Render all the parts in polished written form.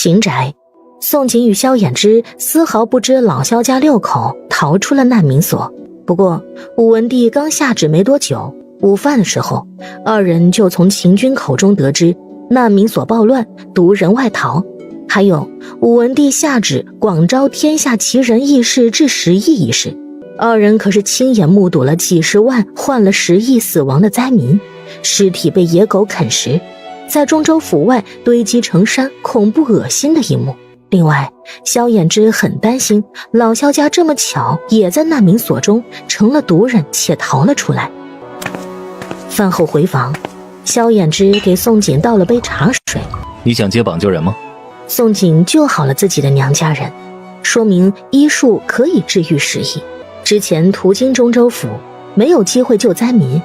秦宅，宋锦与萧衍之丝毫不知老萧家6口逃出了难民所。不过武文帝刚下旨没多久，午饭的时候，二人就从秦军口中得知难民所暴乱，独人外逃。还有武文帝下旨广招天下奇人异士至10亿一事，二人可是亲眼目睹了几十万患了10亿死亡的灾民，尸体被野狗啃食，在中州府外堆积成山，恐怖恶心的一幕。另外，萧衍之很担心老萧家这么巧也在难民所中成了毒人，且逃了出来。饭后回房，萧衍之给宋锦倒了杯茶水。你想接榜救人吗？宋锦救好了自己的娘家人，说明医术可以治愈10亿。之前途经中州府，没有机会救灾民。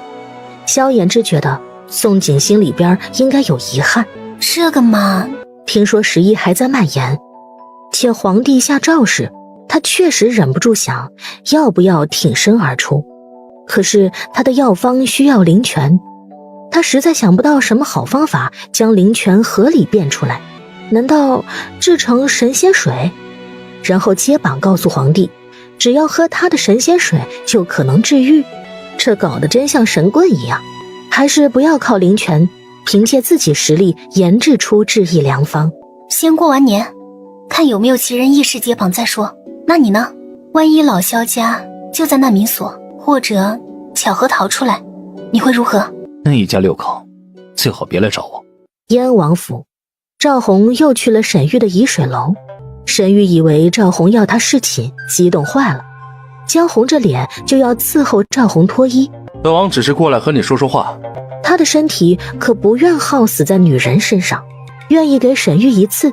萧衍之觉得宋锦心里边应该有遗憾。这个嘛，听说10亿还在蔓延，且皇帝下诏时，他确实忍不住想要不要挺身而出。可是他的药方需要灵泉，他实在想不到什么好方法将灵泉合理变出来。难道制成神仙水，然后接榜告诉皇帝，只要喝他的神仙水就可能治愈？这搞得真像神棍一样。还是不要靠灵泉，凭借自己实力研制出治愈良方。先过完年，看有没有奇人异事接榜再说。那你呢？万一老萧家就在难民所，或者巧合逃出来，你会如何？那一家6口最好别来找我。燕王府，赵红又去了沈玉的沂水楼。沈玉以为赵红要他侍寝，激动坏了，姜红着脸就要伺候赵红脱衣。本王只是过来和你说说话。他的身体可不愿耗死在女人身上，愿意给沈玉一次，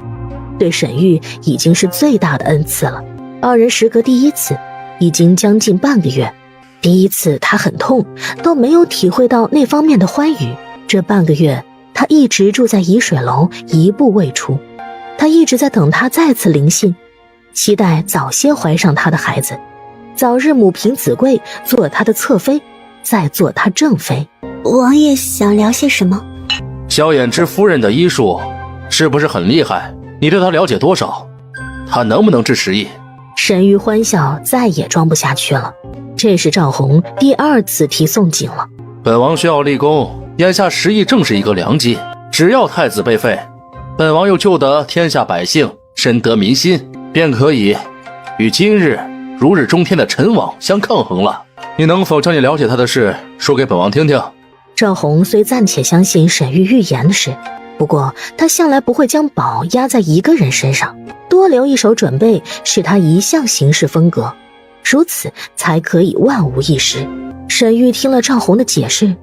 对沈玉已经是最大的恩赐了。二人时隔第一次，已经将近半个月。第一次他很痛，都没有体会到那方面的欢愉。这半个月他一直住在沂水楼，一步未出。他一直在等他再次临幸，期待早些怀上他的孩子，早日母凭子贵，做他的侧妃，再做他正妃。王爷想聊些什么？萧衍之夫人的医术是不是很厉害？你对她了解多少？她能不能治10亿？沈玉欢笑，再也装不下去了。这是赵红第2次提宋锦了。本王需要立功，眼下10亿正是一个良机，只要太子被废，本王又救得天下百姓，深得民心，便可以与今日如日中天的陈王相抗衡了。你能否将你了解他的事说给本王听听？赵红虽暂且相信沈玉预言的事，不过他向来不会将宝压在一个人身上，多留一手准备是他一向行事风格，如此才可以万无一失。沈玉听了赵红的解释，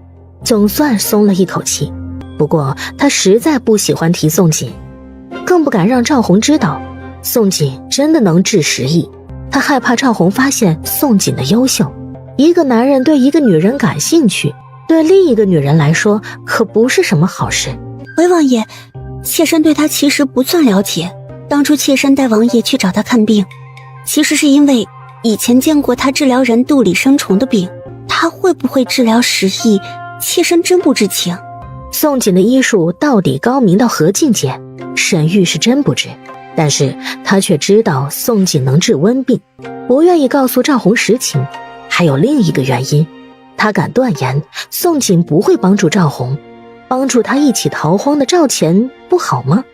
总算松了一口气。不过他实在不喜欢提宋锦，更不敢让赵红知道宋锦真的能治10亿。他害怕赵红发现宋锦的优秀。一个男人对一个女人感兴趣，对另一个女人来说可不是什么好事。回王爷，妾身对他其实不算了解，当初妾身带王爷去找他看病，其实是因为以前见过他治疗人肚里生虫的病，他会不会治疗10亿，妾身真不知情。宋锦的医术到底高明到何境界，沈玉是真不知，但是他却知道宋锦能治瘟病，不愿意告诉赵红实情。还有另一个原因，他敢断言宋锦不会帮助赵红，帮助他一起逃荒的赵钱不好吗？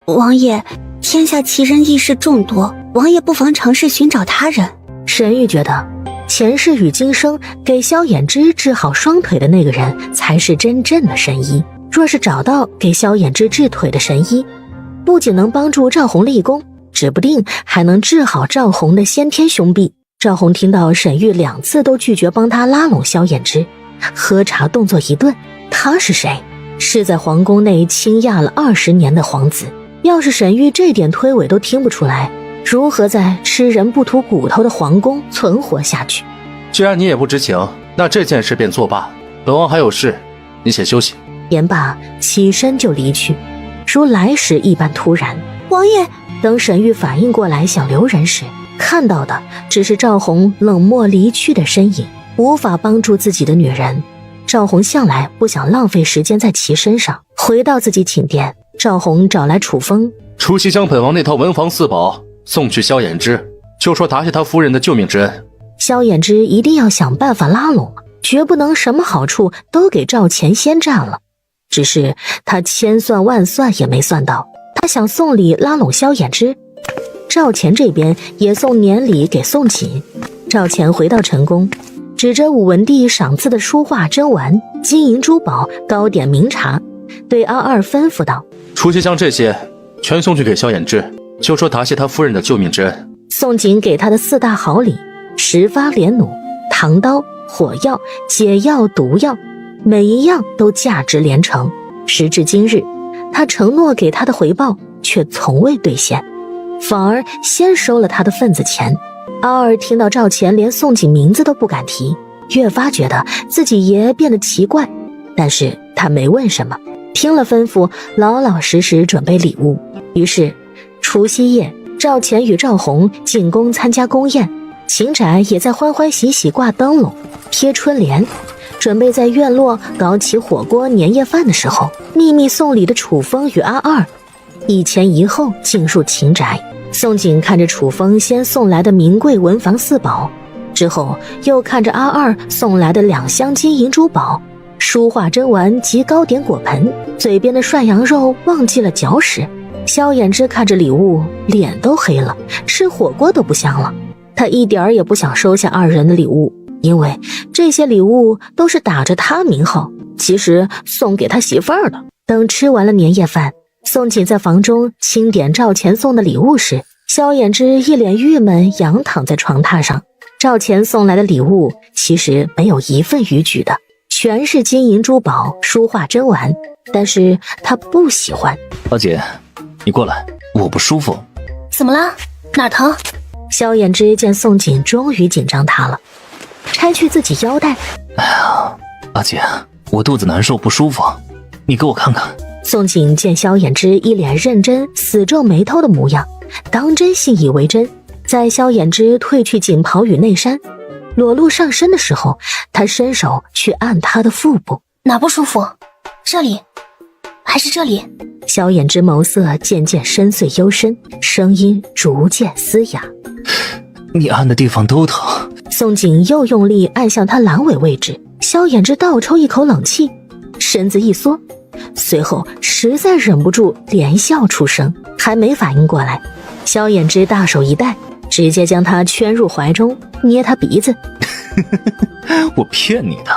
王爷，天下奇人异事众多，王爷不妨尝试寻找他人。沈玉觉得前世与今生给萧衍之治好双腿的那个人才是真正的神医。若是找到给萧衍之治腿的神医，不仅能帮助赵红立功，指不定还能治好赵红的先天凶病。赵红听到沈玉2次都拒绝帮他拉拢萧衍之，喝茶动作一顿。他是谁？是在皇宫内倾轧了20年的皇子。要是沈玉这点推诿都听不出来，如何在吃人不吐骨头的皇宫存活下去？既然你也不知情，那这件事便作罢。本王还有事，你且休息。言罢，起身就离去，如来时一般突然。王爷，等沈玉反应过来想留人时，看到的只是赵红冷漠离去的身影，无法帮助自己的女人，赵红向来不想浪费时间在其身上。回到自己寝殿，赵红找来楚风，除夕将本王那套文房四宝送去萧衍之，就说答谢他夫人的救命之恩。萧衍之一定要想办法拉拢，绝不能什么好处都给赵钱先占了。只是他千算万算也没算到，他想送礼拉拢萧衍之，赵钱这边也送年礼给宋锦。赵钱回到陈宫，指着武文帝赏赐的书画珍玩、金银珠宝、糕点名茶，对阿二吩咐道：除夕将这些全送去给萧衍之，就说答谢他夫人的救命之恩。宋锦给他的4大好礼：10发连弩、唐刀、火药、解药、毒药，每一样都价值连城。时至今日，他承诺给他的回报却从未兑现，反而先收了他的份子钱。阿二听到赵钱连宋锦名字都不敢提，越发觉得自己爷变得奇怪，但是他没问什么，听了吩咐，老老实实准备礼物。于是除夕夜，赵钱与赵红进宫参加宫宴，秦宅也在欢欢喜喜挂灯笼、贴春联，准备在院落搞起火锅年夜饭的时候，秘密送礼的楚风与阿二一前一后进入秦宅。宋锦看着楚风先送来的名贵文房四宝，之后又看着阿二送来的2箱金银珠宝、书画珍玩及糕点果盆，嘴边的涮羊肉忘记了嚼食。萧衍之看着礼物，脸都黑了，吃火锅都不香了。他一点儿也不想收下2人的礼物，因为这些礼物都是打着他名号，其实送给他媳妇儿的。等吃完了年夜饭，宋锦在房中清点赵钱送的礼物时，萧衍之一脸郁闷，仰躺在床榻上。赵钱送来的礼物其实没有一份逾矩的，全是金银珠宝、书画珍玩，但是他不喜欢。阿姐，你过来，我不舒服。怎么了？哪儿疼？萧衍之见宋锦终于紧张他了，拆去自己腰带。哎呀，阿姐，我肚子难受不舒服，你给我看看。宋锦见萧衍之一脸认真死皱眉头的模样，当真信以为真。在萧衍之褪去锦袍与内衫，裸露上身的时候，他伸手去按他的腹部。哪不舒服？这里还是这里？萧衍之眸色渐渐深邃幽深，声音逐渐嘶哑。你按的地方都疼。宋锦又用力按向他阑尾位置，萧衍之倒抽一口冷气，身子一缩，随后实在忍不住连笑出声，还没反应过来，萧衍之大手一带，直接将他圈入怀中，捏他鼻子。我骗你的，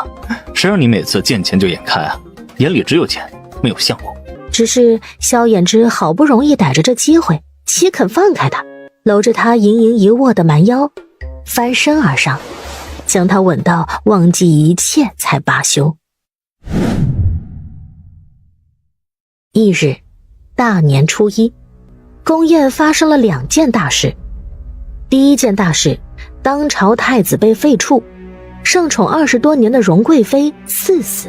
谁让你每次见钱就眼开啊？眼里只有钱，没有相公。只是萧衍之好不容易逮着这机会，岂肯放开他，搂着他盈盈一握的蛮腰，翻身而上，将他吻到忘记一切才罢休。翌日，大年初一，宫宴发生了2件大事。第一件大事，当朝太子被废黜，盛宠20多年的荣贵妃赐死。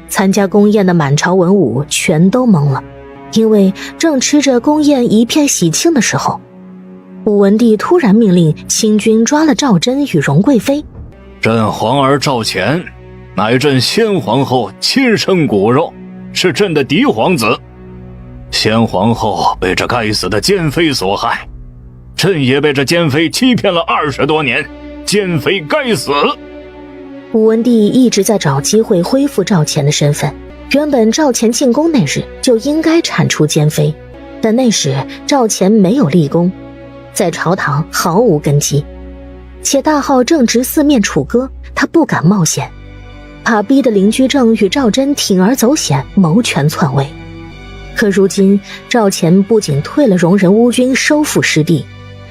参加宫宴的满朝文武全都懵了，因为正吃着宫宴一片喜庆的时候，武文帝突然命令清军抓了赵祯与荣贵妃。朕皇儿赵钱，乃朕先皇后亲生骨肉，是朕的嫡皇子。先皇后被这该死的奸妃所害，朕也被这奸妃欺骗了20多年，奸妃该死。武文帝一直在找机会恢复赵钱的身份，原本赵钱进宫那日就应该铲除奸妃，但那时赵钱没有立功，在朝堂毫无根基，且大号正值4面楚歌，他不敢冒险，怕逼得邻居正与赵祯铤而走险，谋权篡位。可如今赵钱不仅退了戎人乌军，收复失地，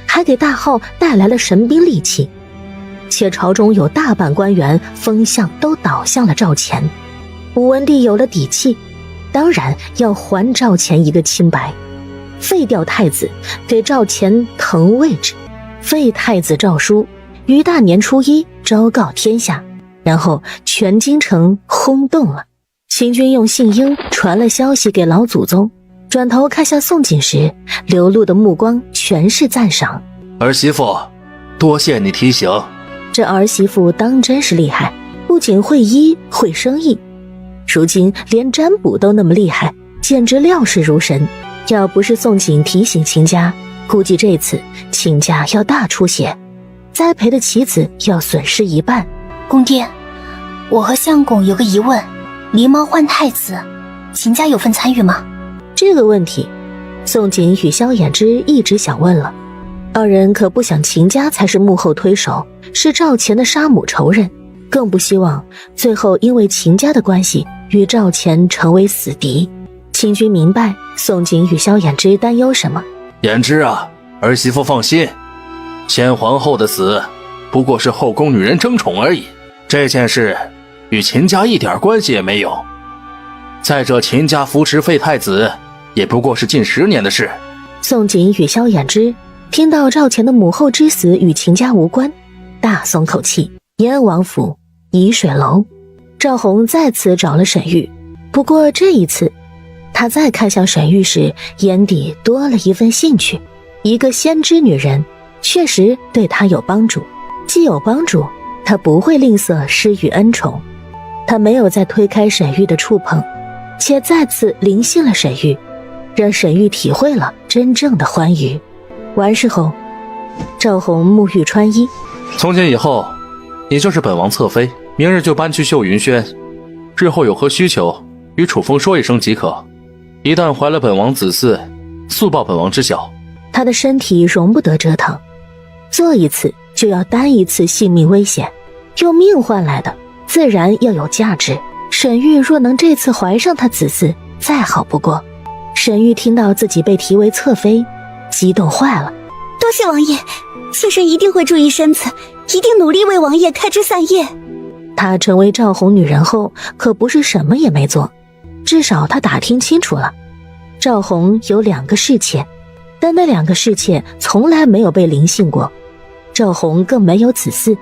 还给大号带来了神兵利器，且朝中有大半官员风向都倒向了赵钱。武文帝有了底气，当然要还赵钱一个清白，废掉太子，给赵钱腾位置，废太子诏书，于大年初一昭告天下，然后全京城轰动了。秦军用信鹰传了消息给老祖宗，转头看向宋锦时，流露的目光全是赞赏。儿媳妇，多谢你提醒。这儿媳妇当真是厉害，不仅会医会生意，如今连占卜都那么厉害，简直料事如神。要不是宋景提醒秦家，估计这次秦家要大出血，栽培的棋子要损失一半。公爹，我和相公有个疑问，狸猫换太子，秦家有份参与吗？这个问题宋景与萧衍之一直想问了，二人可不想秦家才是幕后推手，是赵钱的杀母仇人，更不希望最后因为秦家的关系与赵钱成为死敌。秦军明白宋景与萧衍之担忧什么。衍之啊，儿媳妇放心，先皇后的死不过是后宫女人争宠而已，这件事与秦家一点关系也没有。再者，秦家扶持废太子也不过是近10年的事。宋景与萧衍之听到赵钱的母后之死与秦家无关，大松口气。燕王府沂水楼，赵弘再次找了沈玉，不过这一次他再看向沈玉时，眼底多了一份兴趣。一个先知女人确实对他有帮助，既有帮助，他不会吝啬施予恩宠。他没有再推开沈玉的触碰，且再次临幸了沈玉，让沈玉体会了真正的欢愉。完事后，赵弘沐浴穿衣。从今以后，你就是本王侧妃，明日就搬去秀云轩，日后有何需求，与楚风说一声即可。一旦怀了本王子嗣，速报本王知晓。他的身体容不得折腾，做一次就要担一次性命危险，用命换来的自然要有价值。沈玉若能这次怀上他子嗣，再好不过。沈玉听到自己被提为侧妃，激动坏了。多谢王爷，妾身一定会注意身子，一定努力为王爷开枝散叶。她成为赵弘女人后，可不是什么也没做，至少她打听清楚了，赵弘有2个侍妾，但那2个侍妾从来没有被临幸过，赵弘更没有子嗣。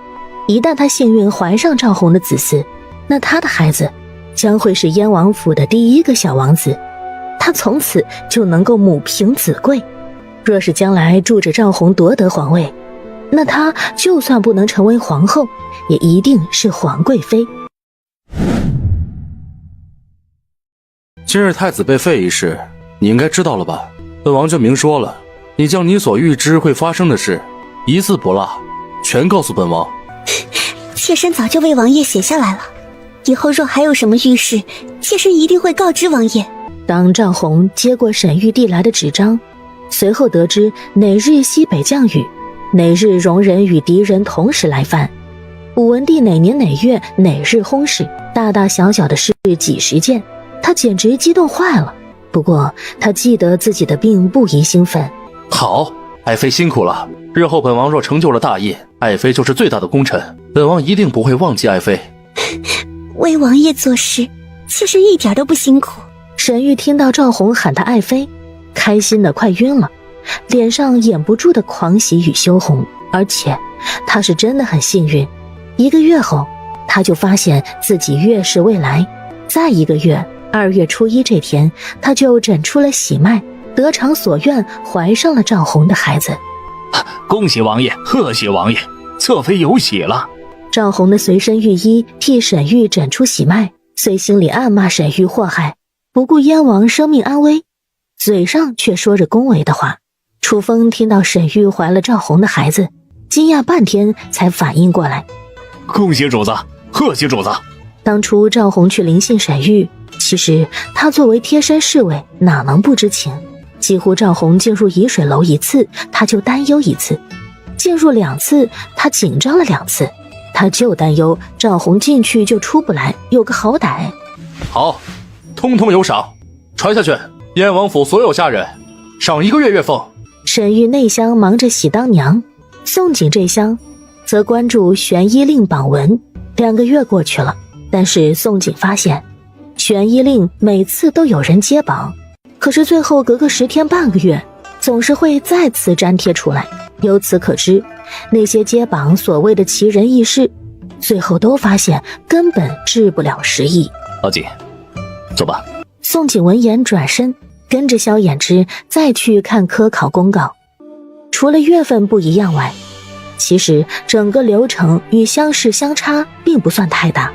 一旦她幸运怀上赵弘的子嗣，那她的孩子将会是燕王府的第1个小王子，她从此就能够母凭子贵。若是将来助着赵弘夺得皇位，那她就算不能成为皇后，也一定是皇贵妃。今日太子被废一事，你应该知道了吧？本王就明说了，你将你所预知会发生的事，一字不落，全告诉本王。妾身早就为王爷写下来了，以后若还有什么御事，妾身一定会告知王爷。当赵弘接过沈玉递来的纸张，随后得知哪日西北降雨，哪日戎人与敌人同时来犯，武文帝哪年哪月哪日薨逝，大大小小的事几十件，他简直激动坏了。不过他记得自己的病，不宜兴奋。好，爱妃辛苦了，日后本王若成就了大业，爱妃就是最大的功臣，本王一定不会忘记爱妃。为王爷做事，妾身一点都不辛苦。沈玉听到赵弘喊他爱妃，开心的快晕了，脸上掩不住的狂喜与羞红。而且他是真的很幸运，1个月后他就发现自己月事未来，再1个月2月初1这天，他就诊出了喜脉，得偿所愿，怀上了赵弘的孩子。恭喜王爷，贺喜王爷，侧妃有喜了。赵弘的随身御医替沈玉诊出喜脉，虽心里暗骂沈玉祸害，不顾燕王生命安危，嘴上却说着恭维的话。楚风听到沈玉怀了赵弘的孩子，惊讶半天才反应过来。恭喜主子，贺喜主子。当初赵弘去临幸沈玉，其实他作为贴身侍卫，哪能不知情？几乎赵弘进入沂水楼1次，他就担忧1次；进入2次，他紧张了2次。他就担忧赵弘进去就出不来，有个好歹。好，通通有赏，传下去，燕王府所有下人赏1个月月俸。沈玉内乡忙着喜当娘，宋景这厢则关注悬衣令榜文。2个月过去了，但是宋景发现悬衣令每次都有人接榜，可是最后隔个10天半个月，总是会再次粘贴出来。由此可知，那些接榜所谓的奇人异事，最后都发现根本治不了时宜。老几，走吧。宋景闻言转身，跟着萧衍之再去看科考公告。除了月份不一样外，其实整个流程与乡试相差并不算太大。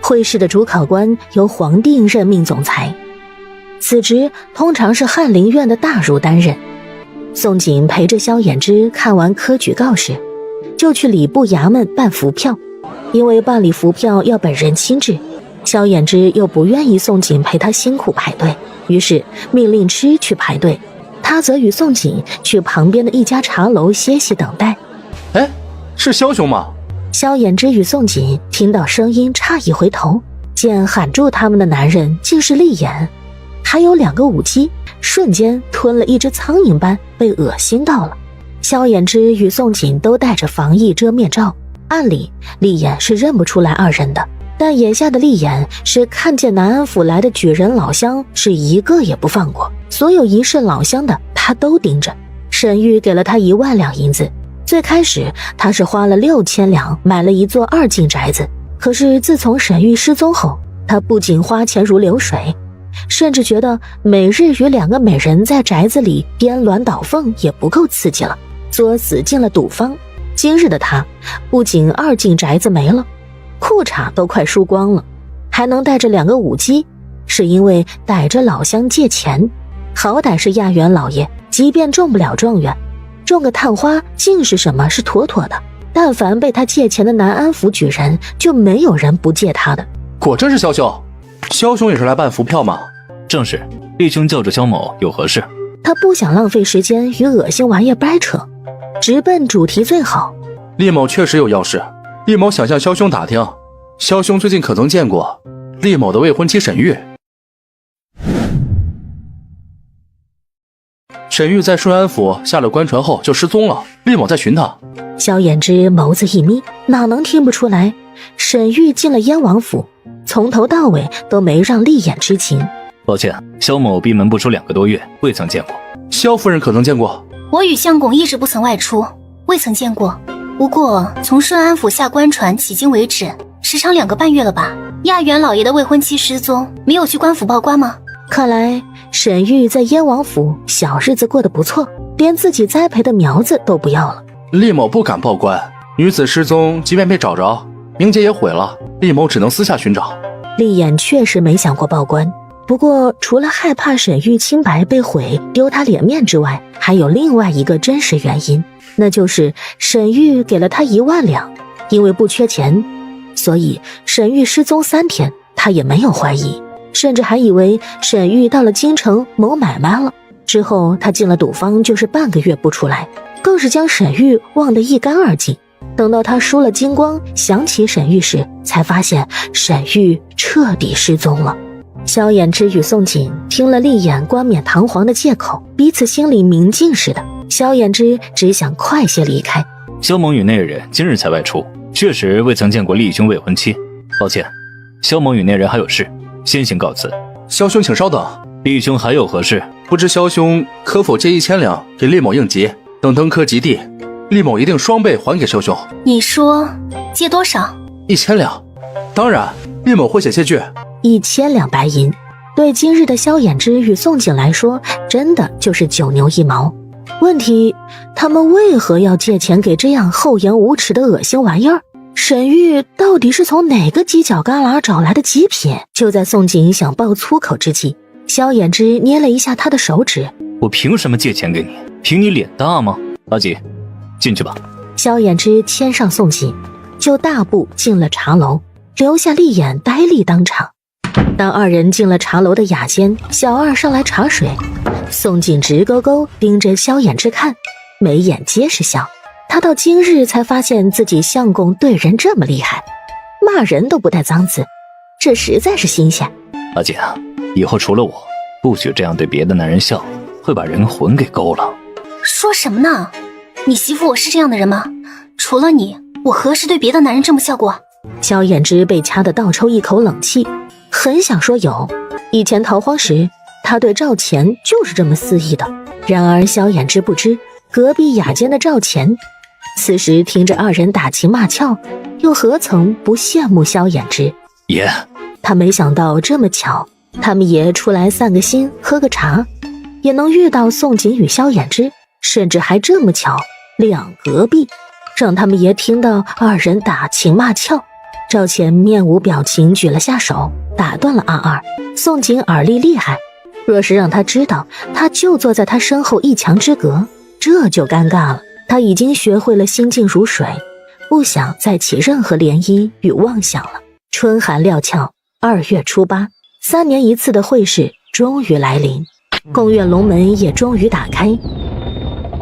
会试的主考官由皇帝任命总裁，此职通常是翰林院的大儒担任。宋璟陪着萧衍之看完科举告示，就去礼部衙门办符票，因为办理符票要本人亲至，萧衍之又不愿意宋璟陪他辛苦排队，于是命令吃去排队，他则与宋璟去旁边的一家茶楼歇息等待。哎，是萧兄吗？萧衍之与宋璟听到声音诧异回头，见喊住他们的男人竟是厉眼，还有2个舞姬，瞬间吞了一只苍蝇般被恶心到了。萧衍之与宋璟都戴着防疫遮面罩，按理厉眼是认不出来二人的，但眼下的厉眼是看见南安府来的举人老乡是一个也不放过，所有仪式老乡的他都盯着。沈玉给了他1万两银子，最开始他是花了6000两买了一座2进宅子，可是自从沈玉失踪后，他不仅花钱如流水，甚至觉得每日与2个美人在宅子里颠鸾倒凤也不够刺激了，作死进了赌坊。今日的他不仅2进宅子没了，裤衩都快输光了，还能带着2个舞姬，是因为逮着老乡借钱。好歹是亚元老爷，即便中不了状元，中个探花竟是什么是妥妥的，但凡被他借钱的南安府举人，就没有人不借他的。果真是萧兄，萧兄也是来办符票吗？正是，厉兄叫着萧某有何事？他不想浪费时间与恶心玩意掰扯，直奔主题最好。厉某确实有要事，厉某想向萧兄打听，萧兄最近可曾见过厉某的未婚妻沈玉？沈玉在顺安府下了官船后就失踪了，厉某在寻她。萧衍之眸子一眯，哪能听不出来，沈玉进了燕王府，从头到尾都没让厉眼知情。抱歉，萧某闭门不出2个多月，未曾见过。萧夫人可曾见过？我与相公一直不曾外出，未曾见过。不过从顺安府下官船迄今为止，时长2个半月了吧？亚元老爷的未婚妻失踪，没有去官府报官吗？看来沈玉在燕王府小日子过得不错，连自己栽培的苗子都不要了。厉某不敢报官，女子失踪，即便被找着，名节也毁了，厉某只能私下寻找。厉眼确实没想过报官，不过除了害怕沈玉清白被毁丢他脸面之外，还有另外一个真实原因，那就是沈玉给了他1万两，因为不缺钱，所以沈玉失踪3天他也没有怀疑，甚至还以为沈玉到了京城谋买卖了。之后他进了赌坊就是半个月不出来，更是将沈玉忘得一干二净。等到他输了精光，想起沈玉时，才发现沈玉彻底失踪了。萧衍之与宋璟听了厉眼冠冕堂皇的借口，彼此心里明镜似的。萧衍之只想快些离开。萧某与那人今日才外出，确实未曾见过厉兄未婚妻。抱歉，萧某与那人还有事，先行告辞。萧兄请稍等，厉兄还有何事？不知萧兄可否借1000两给厉某应急，等登科及第，厉某一定双倍还给萧兄。你说借多少？1000两。当然，厉某会写谢据。1000两白银，对今日的萧衍之与宋璟来说，真的就是9牛1毛。问题，他们为何要借钱给这样厚颜无耻的恶心玩意儿？沈玉到底是从哪个犄角旮旯找来的极品？就在宋璟想爆粗口之际，萧衍之捏了一下他的手指。我凭什么借钱给你？凭你脸大吗？阿吉，进去吧。萧衍之牵上宋璟，就大步进了茶楼，留下厉眼呆立当场。当2人进了茶楼的雅间，小二上来茶水，宋璟直勾勾盯着萧衍之看，眉眼皆是笑。他到今日才发现自己相公对人这么厉害，骂人都不带脏字，这实在是新鲜。阿姐啊，以后除了我，不许这样对别的男人笑，会把人魂给勾了。说什么呢？你媳妇我是这样的人吗？除了你，我何时对别的男人这么笑过？萧衍之被掐得倒抽一口冷气，很想说有，以前逃荒时他对赵钱就是这么肆意的。然而萧衍之不知，隔壁雅间的赵钱此时听着2人打情骂俏，又何曾不羡慕萧衍之？爷，他没想到这么巧，他们爷出来散个心喝个茶，也能遇到宋璟与萧衍之，甚至还这么巧2隔壁，让他们爷听到2人打情骂俏，赵钱面无表情举了下手，打断了阿二。宋锦耳力厉害，若是让他知道他就坐在他身后一墙之隔，这就尴尬了。他已经学会了心静如水，不想再起任何涟漪与妄想了。春寒料峭，2月初8，3年一次的会试终于来临，贡院龙门也终于打开。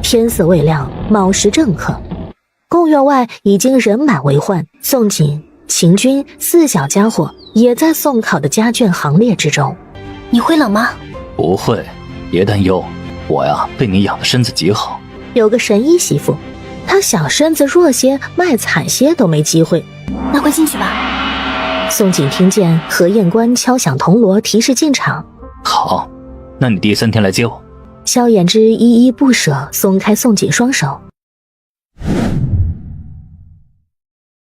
天色未亮，卯时正刻，贡院外已经人满为患。宋锦、秦军4小家伙也在送考的家眷行列之中。你会冷吗？不会，别担忧，我呀被你养的身子极好。有个神医媳妇，她小身子弱些，卖惨些都没机会。那快进去吧。宋锦听见何彦官敲响铜锣提示进场。好，那你第3天来接我。萧衍之依依不舍松开宋锦双手。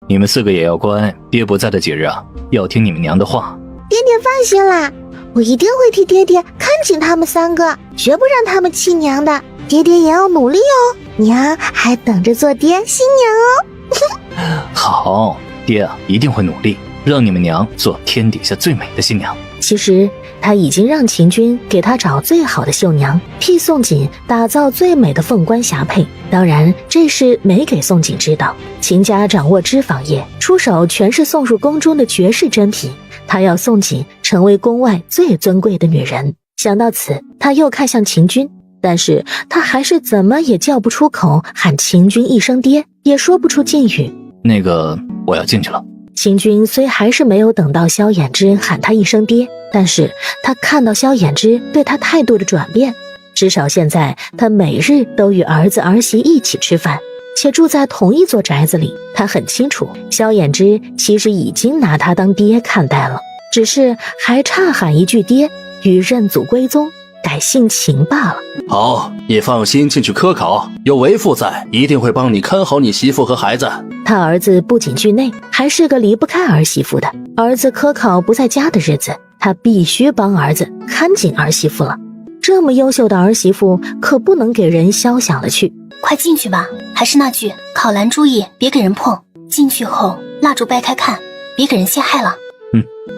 你们4个也要乖，爹不在的几日啊，要听你们娘的话。爹爹放心啦，我一定会替爹爹看紧他们3个，绝不让他们气娘的。爹爹也要努力哦，娘还等着做爹新娘哦。好，爹啊一定会努力，让你们娘做天底下最美的新娘。其实他已经让秦军给他找最好的绣娘，替宋锦打造最美的凤冠霞帔。当然这事没给宋锦知道，秦家掌握织纺业，出手全是送入宫中的绝世珍品，他要宋锦成为宫外最尊贵的女人。想到此，他又看向秦军，但是他还是怎么也叫不出口喊秦军一声爹，也说不出禁语。那个，我要进去了。秦军虽还是没有等到萧衍之喊他一声爹，但是他看到萧衍之对他态度的转变，至少现在他每日都与儿子儿媳一起吃饭，且住在同一座宅子里。他很清楚萧衍之其实已经拿他当爹看待了，只是还差喊一句爹与认祖归宗改姓秦罢了。好，你放心进去科考，有为父在，一定会帮你看好你媳妇和孩子。他儿子不仅惧内，还是个离不开儿媳妇的。儿子科考不在家的日子，他必须帮儿子看紧儿媳妇了。这么优秀的儿媳妇可不能给人消享了去。快进去吧，还是那句，考篮注意别给人碰，进去后蜡烛掰开看，别给人陷害了。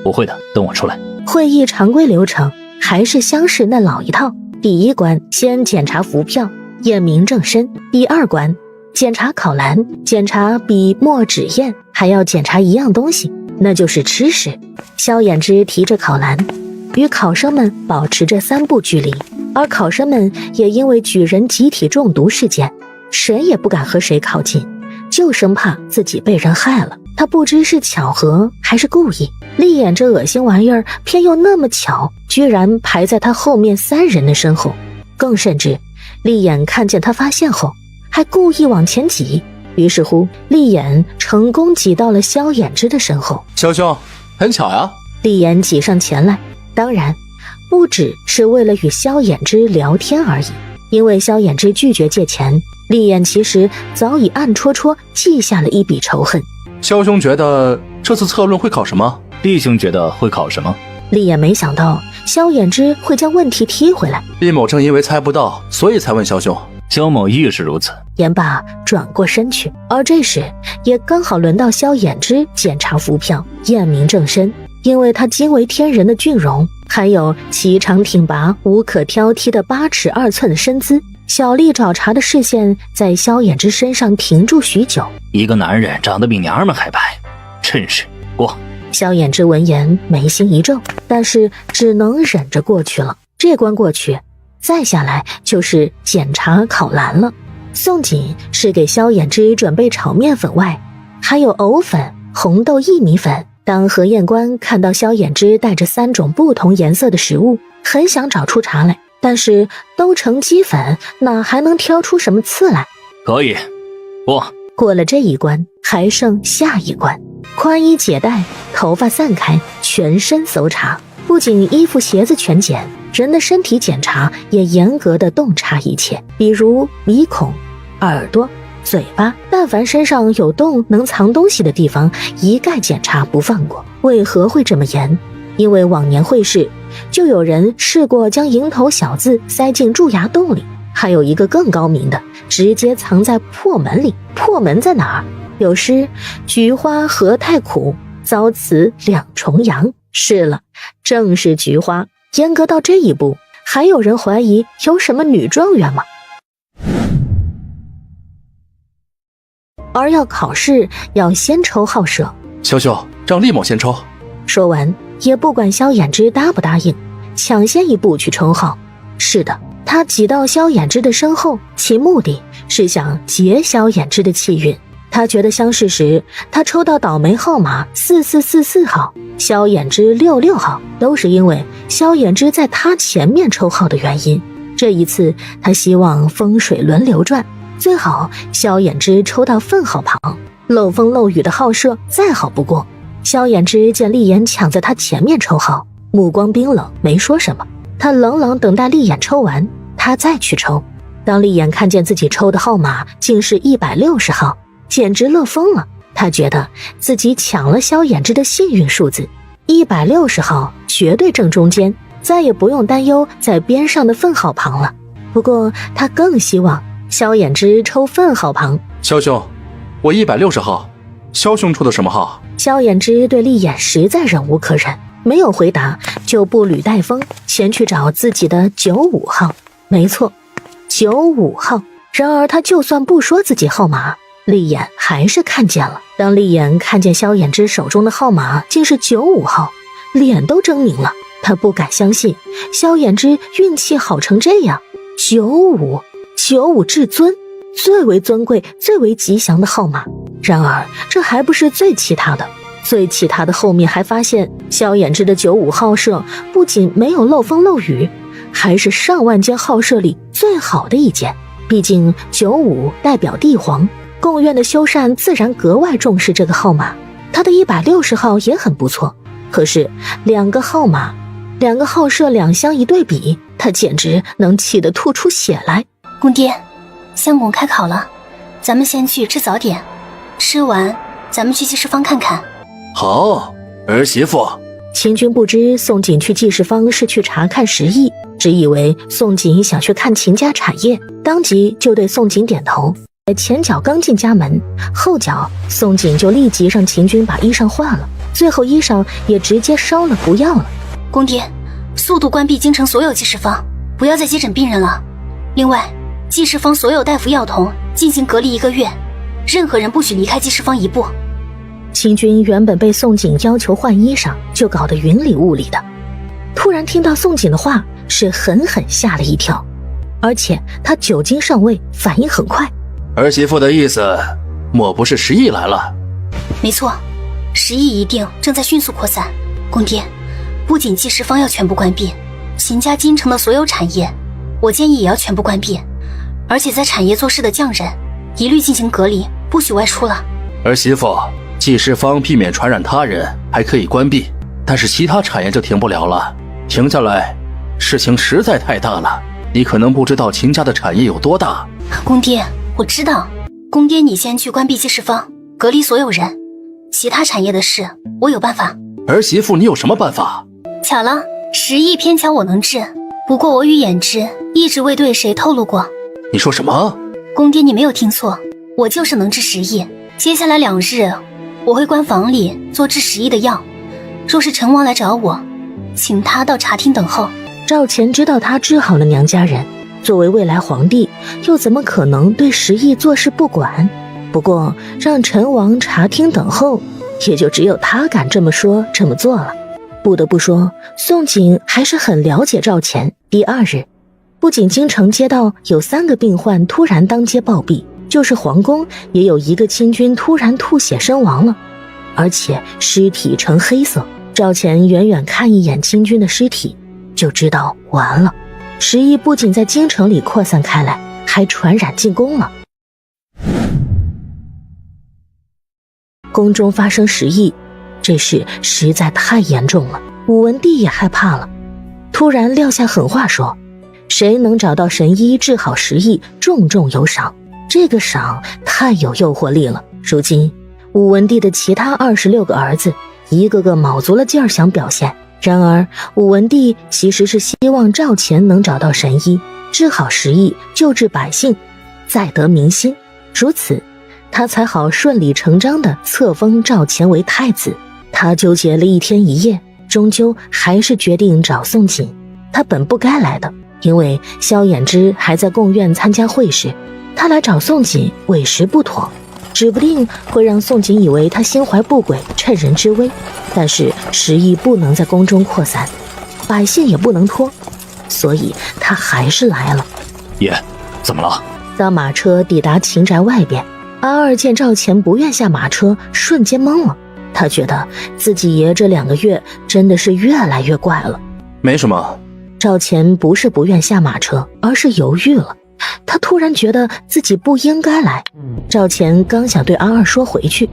不会的，等我出来。会议常规流程还是乡试那老一套。第1关先检查符票，验明正身。第2关检查考篮，检查笔墨纸砚，还要检查一样东西，那就是吃食。萧衍之提着考篮，与考生们保持着3步距离，而考生们也因为举人集体中毒事件，谁也不敢和谁靠近，就生怕自己被人害了。他不知是巧合还是故意，立眼这恶心玩意儿偏又那么巧，居然排在他后面3人的身后。更甚至立眼看见他发现后还故意往前挤，于是乎立眼成功挤到了萧衍之的身后。萧兄，很巧呀。立眼挤上前来，当然不只是为了与萧衍之聊天而已，因为萧衍之拒绝借钱，立眼其实早已暗戳戳记下了一笔仇恨。萧兄觉得这次策论会考什么？弟兄觉得会考什么？立眼没想到萧衍之会将问题踢回来。厉某正因为猜不到，所以才问萧兄。萧某亦是如此。言罢转过身去，而这时也刚好轮到萧衍之检查符票，验明正身。因为他惊为天人的俊容，还有颀长挺拔无可挑剔的8尺2寸的身姿，小丽找茬的视线在萧衍之身上停住许久。一个男人长得比娘们还白，真是过。萧衍之闻言眉心一皱，但是只能忍着过去了。这关过去，再下来就是检查考篮了。宋锦是给萧衍之准备炒面粉外，还有藕粉、红豆薏米粉。当何彦官看到萧衍之带着3种不同颜色的食物，很想找出茬来，但是都成鸡粉，哪还能挑出什么刺来？可以，过了这一关，还剩下一关。宽衣解带，头发散开，全身搜查，不仅衣服鞋子全检，人的身体检查也严格的洞察一切，比如鼻孔、耳朵、嘴巴，但凡身上有洞能藏东西的地方，一概检查不放过。为何会这么严？因为往年会试就有人试过将蝇头小字塞进蛀牙洞里，还有一个更高明的，直接藏在破门里。破门在哪儿？有诗菊花何太苦，遭此两重阳。是了，正是菊花。严格到这一步，还有人怀疑有什么女状元吗？而要考试，要先抽号舍。羞羞，让厉某先抽。说完，也不管萧衍之答不答应，抢先一步去抽号。是的，他挤到萧衍之的身后，其目的是想劫萧衍之的气运。他觉得相识时，他抽到倒霉号码4444号，萧衍之66号，都是因为萧衍之在他前面抽号的原因。这一次，他希望风水轮流转，最好萧衍之抽到粪号旁，漏风漏雨的号舍再好不过。萧衍之见厉言抢在他前面抽号，目光冰冷，没说什么。他冷冷等待厉言抽完，他再去抽。当厉言看见自己抽的号码竟是160号，简直乐疯了。他觉得自己抢了萧衍之的幸运数字，160号绝对正中间，再也不用担忧在边上的粪号旁了。不过他更希望萧衍之抽粪号旁。萧兄，我160号，萧兄抽的什么号？萧衍之对厉眼实在忍无可忍，没有回答，就步履带风前去找自己的95号。没错，95号。然而他就算不说自己号码，厉眼还是看见了。当厉眼看见萧衍之手中的号码竟是95号，脸都狰狞了。他不敢相信萧衍之运气好成这样。95至尊，最为尊贵最为吉祥的号码。然而这还不是最奇葩的，最奇葩的后面还发现萧衍之的95号舍不仅没有漏风漏雨，还是上万间号舍里最好的一间。毕竟95代表帝皇，贡院的修缮自然格外重视这个号码。他的160号也很不错，可是两个号舍两相一对比，他简直能气得吐出血来。公爹，相公开考了，咱们先去吃早点，吃完咱们去记事坊看看。好，儿媳妇。秦军不知宋锦去记事坊是去查看时艺，只以为宋锦想去看秦家产业，当即就对宋锦点头。前脚刚进家门，后脚宋锦就立即让秦军把衣裳换了，最后衣裳也直接烧了不要了。公爹，速度关闭京城所有记事坊，不要再接诊病人了。另外，记事坊所有大夫药童进行隔离1个月，任何人不许离开记事坊1步。秦军原本被宋锦要求换衣裳就搞得云里雾里的，突然听到宋锦的话，是狠狠吓了一跳，而且他久经上位，反应很快。儿媳妇的意思莫不是时艺来了？没错，时艺一定正在迅速扩散。公爹，不仅记事坊要全部关闭，秦家京城的所有产业我建议也要全部关闭，而且在产业做事的匠人一律进行隔离，不许外出了。儿媳妇，记事坊避免传染他人还可以关闭，但是其他产业就停不了了。停下来，事情实在太大了，你可能不知道秦家的产业有多大。公爹，我知道。公爹，你先去关闭记事坊，隔离所有人，其他产业的事我有办法。儿媳妇，你有什么办法？巧了，时艺偏巧我能治，不过我与衍之一直未对谁透露过。你说什么？公爹，你没有听错，我就是能治时艺。接下来2日我会关房里做治时艺的药，若是陈王来找我，请他到茶厅等候。赵钱知道他治好了娘家人，作为未来皇帝，又怎么可能对时艺做事不管？不过让陈王茶厅等候，也就只有他敢这么说这么做了。不得不说，宋锦还是很了解赵钱。第2日，不仅京城街道有3个病患突然当街暴毙，就是皇宫也有1个亲军突然吐血身亡了，而且尸体呈黑色。赵钱远远看一眼亲军的尸体，就知道完了。时艺不仅在京城里扩散开来，还传染进宫了。宫中发生时疫，这事实在太严重了，武文帝也害怕了，突然撂下狠话说，谁能找到神医治好时疫，重重有赏。这个赏太有诱惑力了。如今武文帝的其他26个儿子一个个卯足了劲儿想表现，然而武文帝其实是希望赵钱能找到神医，治好时疫，救治百姓，再得民心。如此他才好顺理成章地册封赵钱为太子。他纠结了一天一夜，终究还是决定找宋锦。他本不该来的，因为萧衍之还在贡院参加会试，他来找宋锦委实不妥，指不定会让宋锦以为他心怀不轨，趁人之危。但是时议不能在宫中扩散，百姓也不能拖，所以他还是来了。爷，怎么了？当马车抵达秦宅外边，阿二见赵钱不愿下马车，瞬间懵了。他觉得自己爷这2个月真的是越来越怪了。没什么。赵钱不是不愿下马车，而是犹豫了。他突然觉得自己不应该来。赵钱刚想对阿二说回去，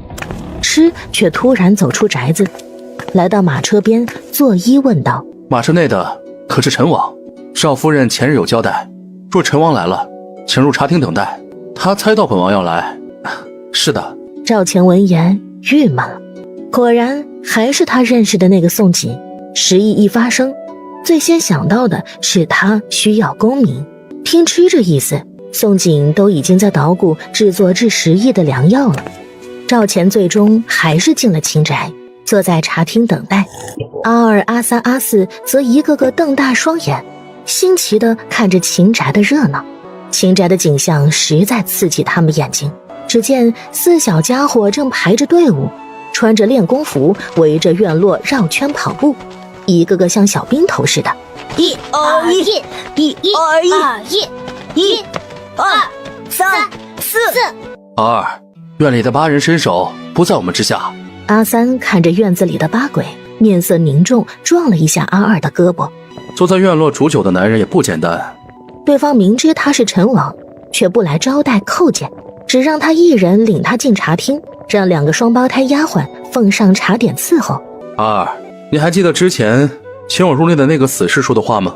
却突然走出宅子，来到马车边，作揖问道：马车内的可是陈王？少夫人前日有交代，若陈王来了，请入茶厅等待。他猜到本王要来。是的。赵钱闻言郁闷了，果然还是他认识的那个宋锦。时议一发生，最先想到的是他需要功名。听吃这意思，宋锦都已经在捣鼓制作治时议的良药了。赵钱最终还是进了秦宅，坐在茶厅等待。阿二、阿三、阿四则一个个瞪大双眼，新奇地看着秦宅的热闹。秦宅的景象实在刺激他们眼睛。只见4小家伙正排着队伍，穿着练功服，围着院落绕圈跑步，一个个像小兵头似的。1、2、1，1、2、1，1、2、3、4。阿二，院里的8人身手不在我们之下。阿三看着院子里的8鬼，面色凝重，撞了一下阿二的胳膊。坐在院落煮酒的男人也不简单。对方明知他是陈王，却不来招待叩见，只让他一人领他进茶厅，让2个双胞胎丫鬟奉上茶点伺候。阿二，你还记得之前请我入内的那个死士说的话吗？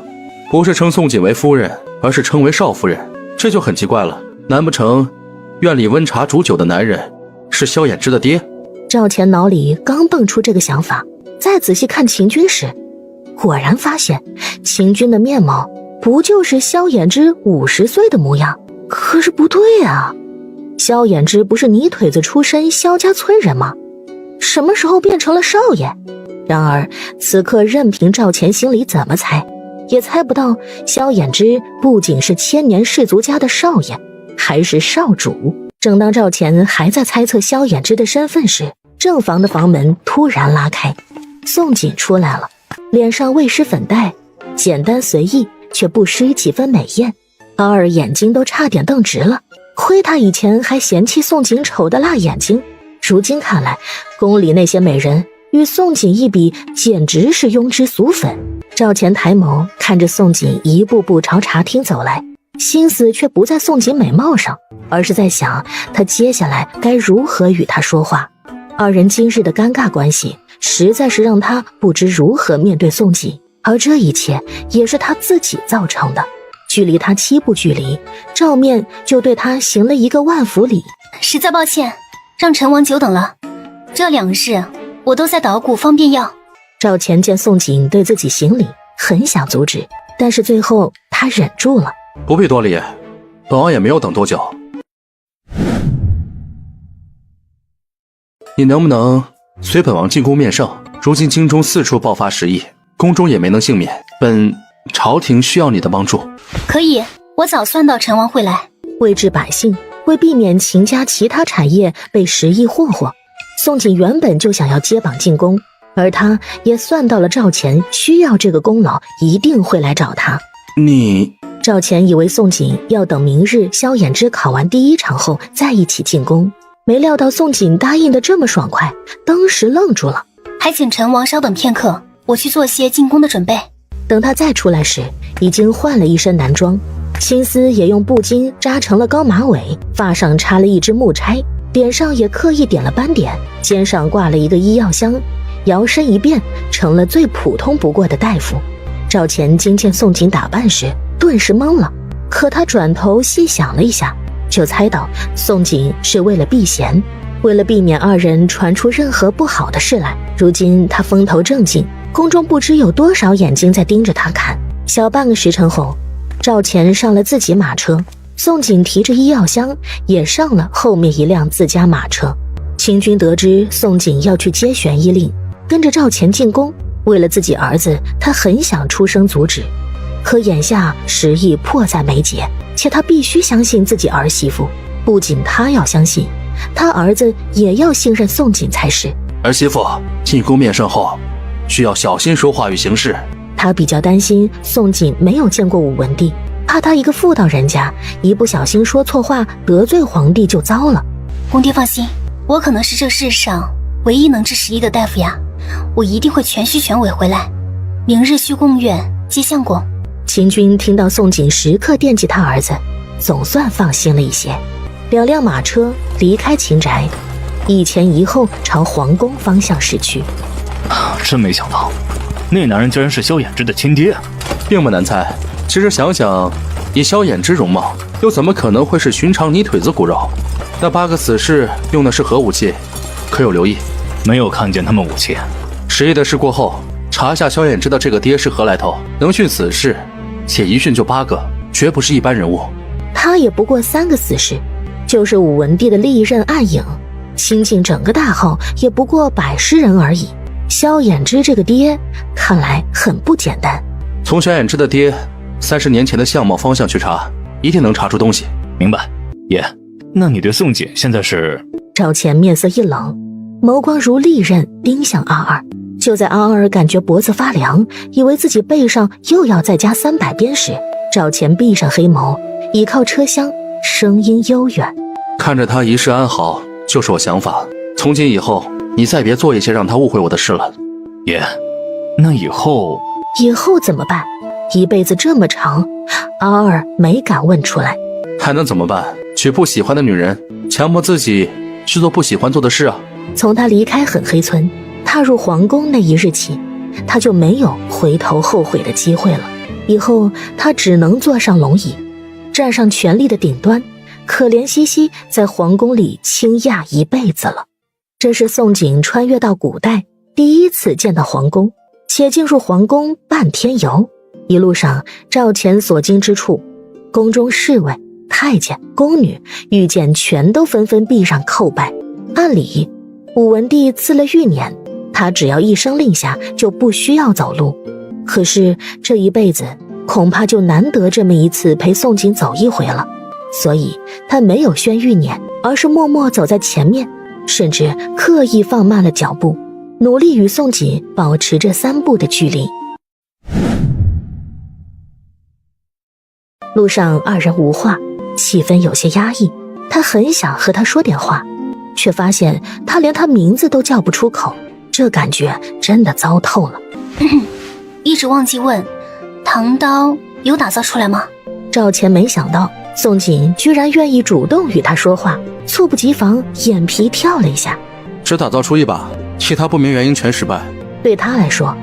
不是称宋锦为夫人，而是称为少夫人，这就很奇怪了。难不成院里温茶煮酒的男人是萧衍之的爹？赵钱脑里刚蹦出这个想法，再仔细看秦军时，果然发现秦军的面貌不就是萧衍之50岁的模样？可是不对啊，萧衍之不是泥腿子出身萧家村人吗？什么时候变成了少爷？然而此刻任凭赵钱心里怎么猜，也猜不到萧衍之不仅是千年氏族家的少爷，还是少主。正当赵钱还在猜测萧衍之的身份时，正房的房门突然拉开，宋锦出来了，脸上未施粉黛，简单随意，却不失几分美艳。阿二眼睛都差点瞪直了，亏他以前还嫌弃宋锦丑的辣眼睛，如今看来，宫里那些美人与宋锦一比，简直是庸脂俗粉。赵钱抬眸看着宋锦一步步朝茶厅走来，心思却不在宋锦美貌上，而是在想他接下来该如何与他说话。二人今日的尴尬关系实在是让他不知如何面对宋锦，而这一切也是他自己造成的。距离他7步距离，赵面就对他行了一个万福礼。实在抱歉，让陈王久等了。这2日我都在捣鼓方便药。赵钱见宋锦对自己行礼，很想阻止，但是最后他忍住了。不必多礼，本王也没有等多久。你能不能随本王进宫面圣？如今京中4处爆发时疫，宫中也没能幸免，本朝廷需要你的帮助。可以，我早算到陈王会来。为治百姓，为避免秦家其他产业被时疫祸祸，宋锦原本就想要接榜进宫，而他也算到了赵钱需要这个功劳，一定会来找他。你……赵钱以为宋锦要等明日萧衍之考完第1场后再一起进宫，没料到宋锦答应的这么爽快，当时愣住了。还请陈王稍等片刻，我去做些进宫的准备。等他再出来时，已经换了一身男装，青丝也用布巾扎成了高马尾，发上插了一只木钗，脸上也刻意点了斑点，肩上挂了一个医药箱，摇身一变成了最普通不过的大夫。赵钱惊见宋锦打扮时，顿时懵了，可他转头细想了一下，就猜到宋锦是为了避嫌，为了避免2人传出任何不好的事来。如今他风头正劲，宫中不知有多少眼睛在盯着他看。小半个时辰后，赵钱上了自己马车，宋锦提着医药箱也上了后面一辆自家马车。秦军得知宋锦要去接玄衣令，跟着赵钱进宫。为了自己儿子，他很想出声阻止，可眼下时意迫在眉睫，且他必须相信自己儿媳妇。不仅他要相信，他儿子也要信任宋锦才是。儿媳妇进宫面圣后，需要小心说话与行事。他比较担心宋锦没有见过武文帝，怕他一个妇道人家，一不小心说错话得罪皇帝就糟了。公爹放心，我可能是这世上唯一能治时医的大夫呀，我一定会全虚全尾回来。明日虚宫院接相公。秦军听到宋锦时刻惦记他儿子，总算放心了一些。2辆马车离开秦宅，一前一后朝皇宫方向驶去。真没想到，那男人居然是萧衍之的亲爹，并不难猜。其实想想，以萧衍之容貌，又怎么可能会是寻常泥腿子骨肉？那8个死士用的是何武器？可有留意？没有看见他们武器。10亿的事过后，查下萧衍之的这个爹是何来头，能训死士，且一训就8个，绝不是一般人物。他也不过3个死士，就是武文帝的历任暗影，新晋整个大号也不过100尸人而已。萧衍之这个爹看来很不简单。从萧衍之的爹30年前的相貌方向去查，一定能查出东西。明白。爷，那你对宋锦现在是？赵钱面色一冷，眸光如利刃盯向阿二。就在阿二感觉脖子发凉，以为自己背上又要再加300鞭时，赵钱闭上黑眸，倚靠车厢，声音悠远：看着他一世安好，就是我想法。从今以后，你再别做一些让他误会我的事了。爷，那以后怎么办？一辈子这么长，阿二没敢问出来。还能怎么办？娶不喜欢的女人，强迫自己去做不喜欢做的事啊。从他离开狠黑村，踏入皇宫那一日起，他就没有回头后悔的机会了。以后他只能坐上龙椅，站上权力的顶端，可怜兮兮在皇宫里倾轧一辈子了。这是宋锦穿越到古代第一次见到皇宫，且进入皇宫半天游。一路上赵钱所经之处，宫中侍卫、太监、宫女遇见全都纷纷避让叩拜。按理武文帝赐了御辇，他只要一声令下就不需要走路。可是这一辈子恐怕就难得这么一次陪宋锦走一回了，所以他没有宣御辇，而是默默走在前面，甚至刻意放慢了脚步，努力与宋锦保持着3步的距离。路上2人无话，气氛有些压抑。他很想和他说点话，却发现他连他名字都叫不出口，这感觉真的糟透了。一直忘记问，唐刀有打造出来吗？赵钱没想到宋锦居然愿意主动与他说话，猝不及防，眼皮跳了一下。只打造出1把，其他不明原因全失败。对他来说，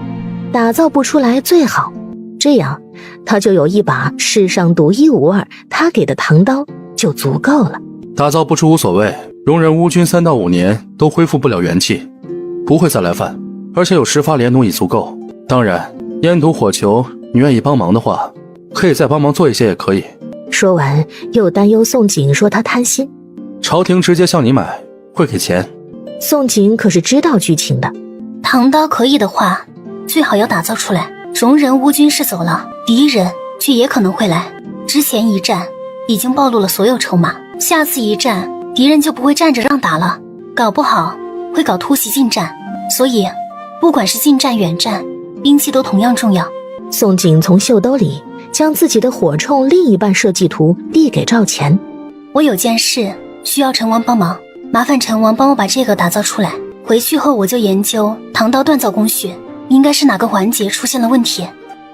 打造不出来最好，这样他就有1把世上独一无二他给的唐刀就足够了。打造不出无所谓，容忍乌军3到5年都恢复不了元气，不会再来犯，而且有10发连弩已足够。当然烟毒火球你愿意帮忙的话，可以再帮忙做一些也可以。说完又担忧宋锦说他贪心，朝廷直接向你买，会给钱。宋锦可是知道剧情的。唐刀可以的话，最好要打造出来，容忍乌军士走了，敌人却也可能会来。之前一战已经暴露了所有筹码，下次一战敌人就不会站着让打了，搞不好会搞突袭近战，所以不管是近战远战，兵器都同样重要。宋锦从袖兜里将自己的火铳另一半设计图递给赵钱。我有件事需要陈王帮忙，麻烦陈王帮我把这个打造出来，回去后我就研究唐刀锻造工序，应该是哪个环节出现了问题。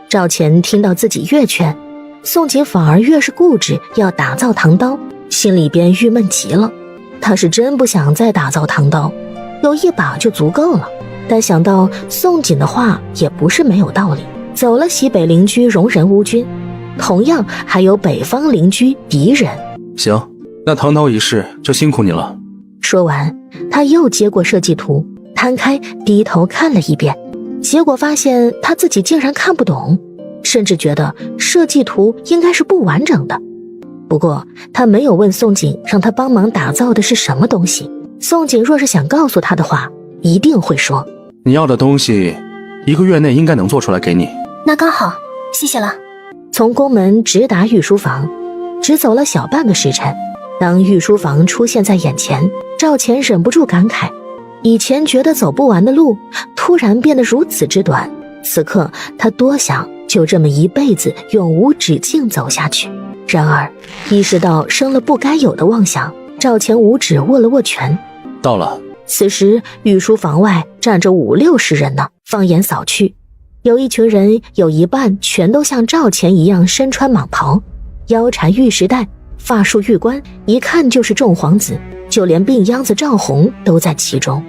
赵钱听到自己越劝，宋锦反而越是固执要打造唐刀，心里边郁闷极了。他是真不想再打造唐刀，有1把就足够了。但想到宋锦的话也不是没有道理，走了西北邻居容人乌军，同样还有北方邻居敌人。行，那唐刀一事就辛苦你了。说完他又接过设计图，摊开低头看了一遍，结果发现他自己竟然看不懂，甚至觉得设计图应该是不完整的。不过他没有问宋景让他帮忙打造的是什么东西。宋景若是想告诉他的话，一定会说，你要的东西1个月内应该能做出来给你。那刚好，谢谢了。从宫门直达御书房，只走了小半个时辰。当御书房出现在眼前，赵钱忍不住感慨，以前觉得走不完的路，突然变得如此之短。此刻他多想就这么一辈子永无止境走下去。然而意识到生了不该有的妄想，赵钱五指握了握拳。到了。此时御书房外站着5、60人呢，放眼扫去，有一群人有一半全都像赵钱一样身穿蟒袍，腰缠玉石带，发束玉冠，一看就是众皇子，就连病秧子赵弘都在其中。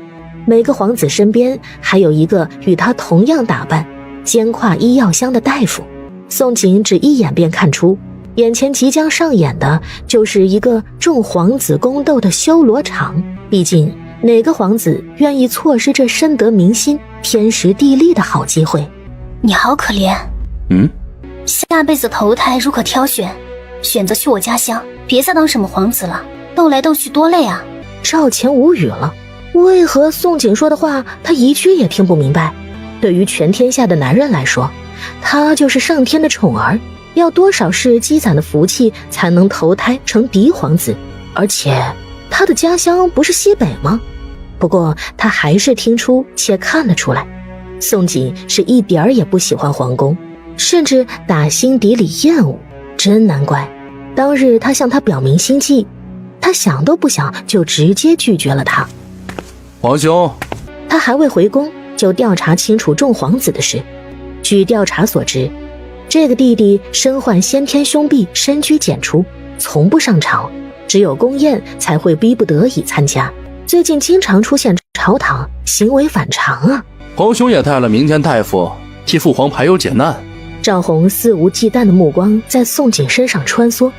每个皇子身边还有一个与他同样打扮、肩挎医药箱的大夫。宋景只一眼便看出，眼前即将上演的就是一个众皇子宫斗的修罗场。毕竟哪个皇子愿意错失这深得民心、天时地利的好机会？你好可怜。下辈子投胎如可挑选，选择去我家乡，别再当什么皇子了，斗来斗去多累啊。赵钱无语了，为何宋景说的话他一句也听不明白？对于全天下的男人来说，他就是上天的宠儿，要多少世积攒的福气才能投胎成嫡皇子？而且他的家乡不是西北吗？不过他还是听出且看得出来，宋景是一点儿也不喜欢皇宫，甚至打心底里厌恶。真难怪当日他向他表明心迹，他想都不想就直接拒绝了他。皇兄，他还未回宫就调查清楚众皇子的事。据调查所知，这个弟弟身患先天凶弊，深居简出，从不上朝，只有宫宴才会逼不得已参加。最近经常出现朝堂，行为反常啊。皇兄也带了民间大夫替父皇排忧解难。赵弘肆无忌惮的目光在宋景身上穿梭。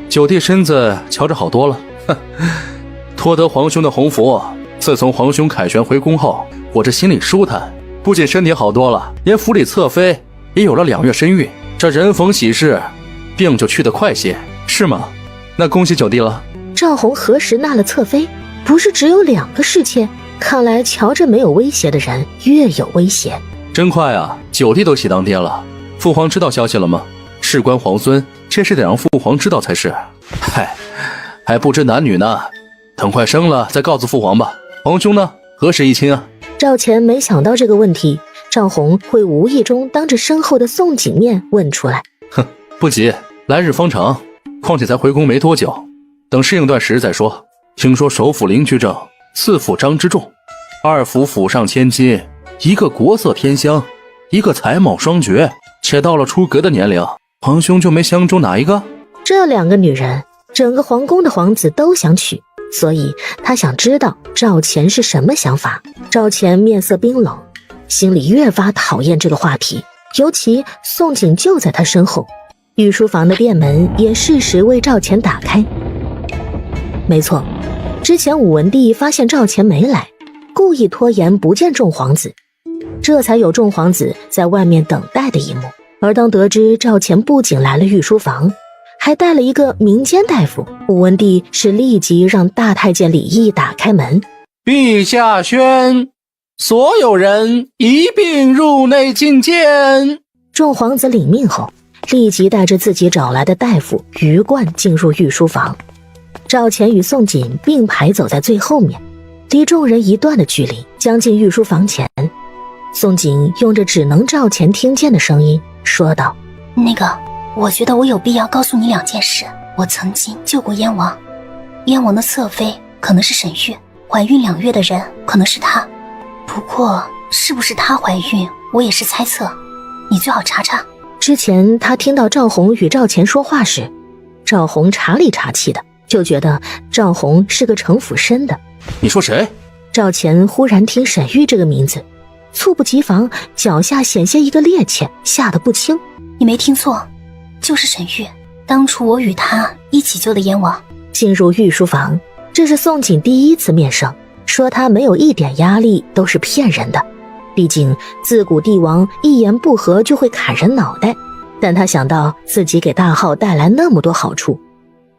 九弟身子瞧着好多了，托得皇兄的鸿福，自从皇兄凯旋回宫后，我这心里舒坦，不仅身体好多了，连府里侧妃也有了2月身孕。这人逢喜事，病就去得快些，是吗？那恭喜九弟了。赵弘何时纳了侧妃？不是只有2个侍妾？看来瞧着没有威胁的人越有威胁。真快啊，九弟都喜当爹了。父皇知道消息了吗？事关皇孙，这事得让父皇知道才是。嗨，还不知男女呢，等快生了再告诉父皇吧。皇兄呢？何时议亲啊？赵钱没想到这个问题，赵弘会无意中当着身后的宋景面问出来。哼，不急，来日方长，况且才回宫没多久，等适应段时日再说。听说首辅林居正，次辅张之重，2辅府上千金，一个国色天香，一个才貌双绝，且到了出阁的年龄，皇兄就没相中哪一个？这2个女人，整个皇宫的皇子都想娶，所以他想知道赵钱是什么想法。赵钱面色冰冷，心里越发讨厌这个话题，尤其宋景就在他身后。御书房的殿门也适时为赵钱打开。没错，之前武文帝发现赵钱没来，故意拖延不见众皇子，这才有众皇子在外面等待的一幕。而当得知赵钱不仅来了御书房，还带了一个民间大夫，武文帝是立即让大太监李毅打开门。陛下宣，所有人一并入内觐见。众皇子领命后，立即带着自己找来的大夫于冠进入御书房。赵钱与宋锦并排走在最后面，离众人一段的距离。将近御书房前，宋锦用着只能赵钱听见的声音说道：那个，我觉得我有必要告诉你2件事。我曾经救过燕王，燕王的侧妃可能是沈玉，怀孕2月的人可能是她。不过是不是她怀孕，我也是猜测，你最好查查。之前他听到赵弘与赵钱说话时，赵弘茶里茶气的，就觉得赵弘是个城府深的。你说谁？赵钱忽然听沈玉这个名字，猝不及防，脚下险些一个趔趄，吓得不轻。你没听错，就是沈玉，当初我与他一起救的燕王。进入御书房，这是宋锦第一次面圣，说他没有一点压力都是骗人的。毕竟自古帝王一言不合就会砍人脑袋，但他想到自己给大号带来那么多好处，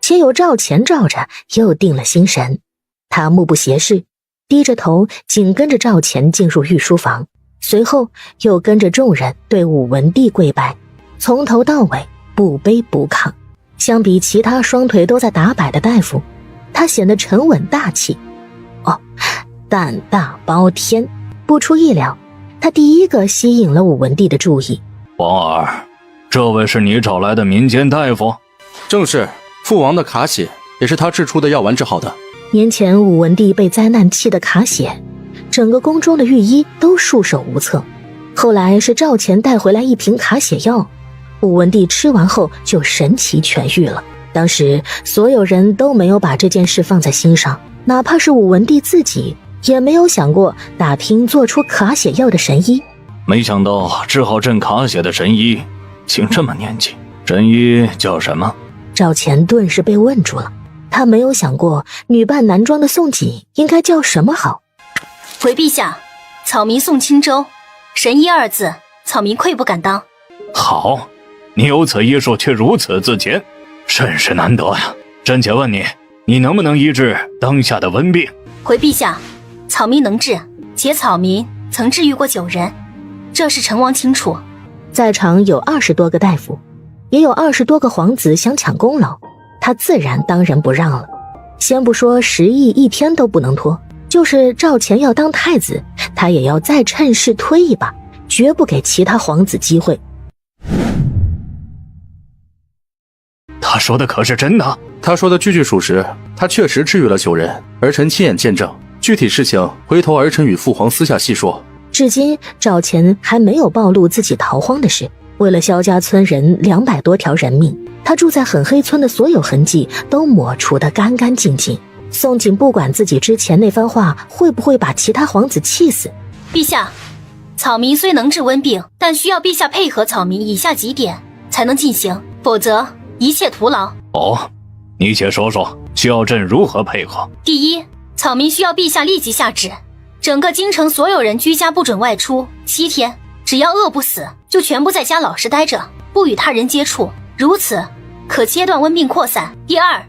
且有赵钱罩着，又定了心神。他目不斜视，低着头紧跟着赵钱进入御书房，随后又跟着众人对武文帝跪拜，从头到尾不卑不亢。相比其他双腿都在打摆的大夫，他显得沉稳大气。胆大包天。不出意料，他第一个吸引了武文帝的注意。王儿，这位是你找来的民间大夫？正是，父王的卡血也是他制出的药丸治好的。年前武文帝被灾难气得卡血，整个宫中的御医都束手无策。后来是赵钱带回来一瓶卡血药，武文帝吃完后就神奇痊愈了。当时所有人都没有把这件事放在心上，哪怕是武文帝自己也没有想过打听做出卡血药的神医。没想到治好朕卡血的神医竟这么年轻，神医叫什么？赵钱顿时被问住了，他没有想过女扮男装的宋锦应该叫什么好。回陛下，草民宋清舟，神医二字，草民愧不敢当。好，你有此医术却如此自谦，甚是难得呀。朕且问你，你能不能医治当下的瘟病？回陛下，草民能治，且草民曾治愈过9人，这是陈王清楚。在场有20多个大夫，也有20多个皇子想抢功劳，他自然当仁不让了。先不说10亿一天都不能拖，就是赵钱要当太子，他也要再趁势推一把，绝不给其他皇子机会。他说的可是真的？他说的句句属实，他确实治愈了9人，儿臣亲眼见证。具体事情回头儿臣与父皇私下细说。至今赵钱还没有暴露自己逃荒的事。为了萧家村人200多条人命，他住在狠黑村的所有痕迹都抹除得干干净净。宋锦不管自己之前那番话会不会把其他皇子气死。陛下，草民虽能治瘟病，但需要陛下配合草民以下几点才能进行，否则一切徒劳。你且说说，需要朕如何配合？第一，草民需要陛下立即下旨，整个京城所有人居家不准外出7天，只要饿不死，就全部在家老实待着，不与他人接触，如此可切断瘟病扩散。第二，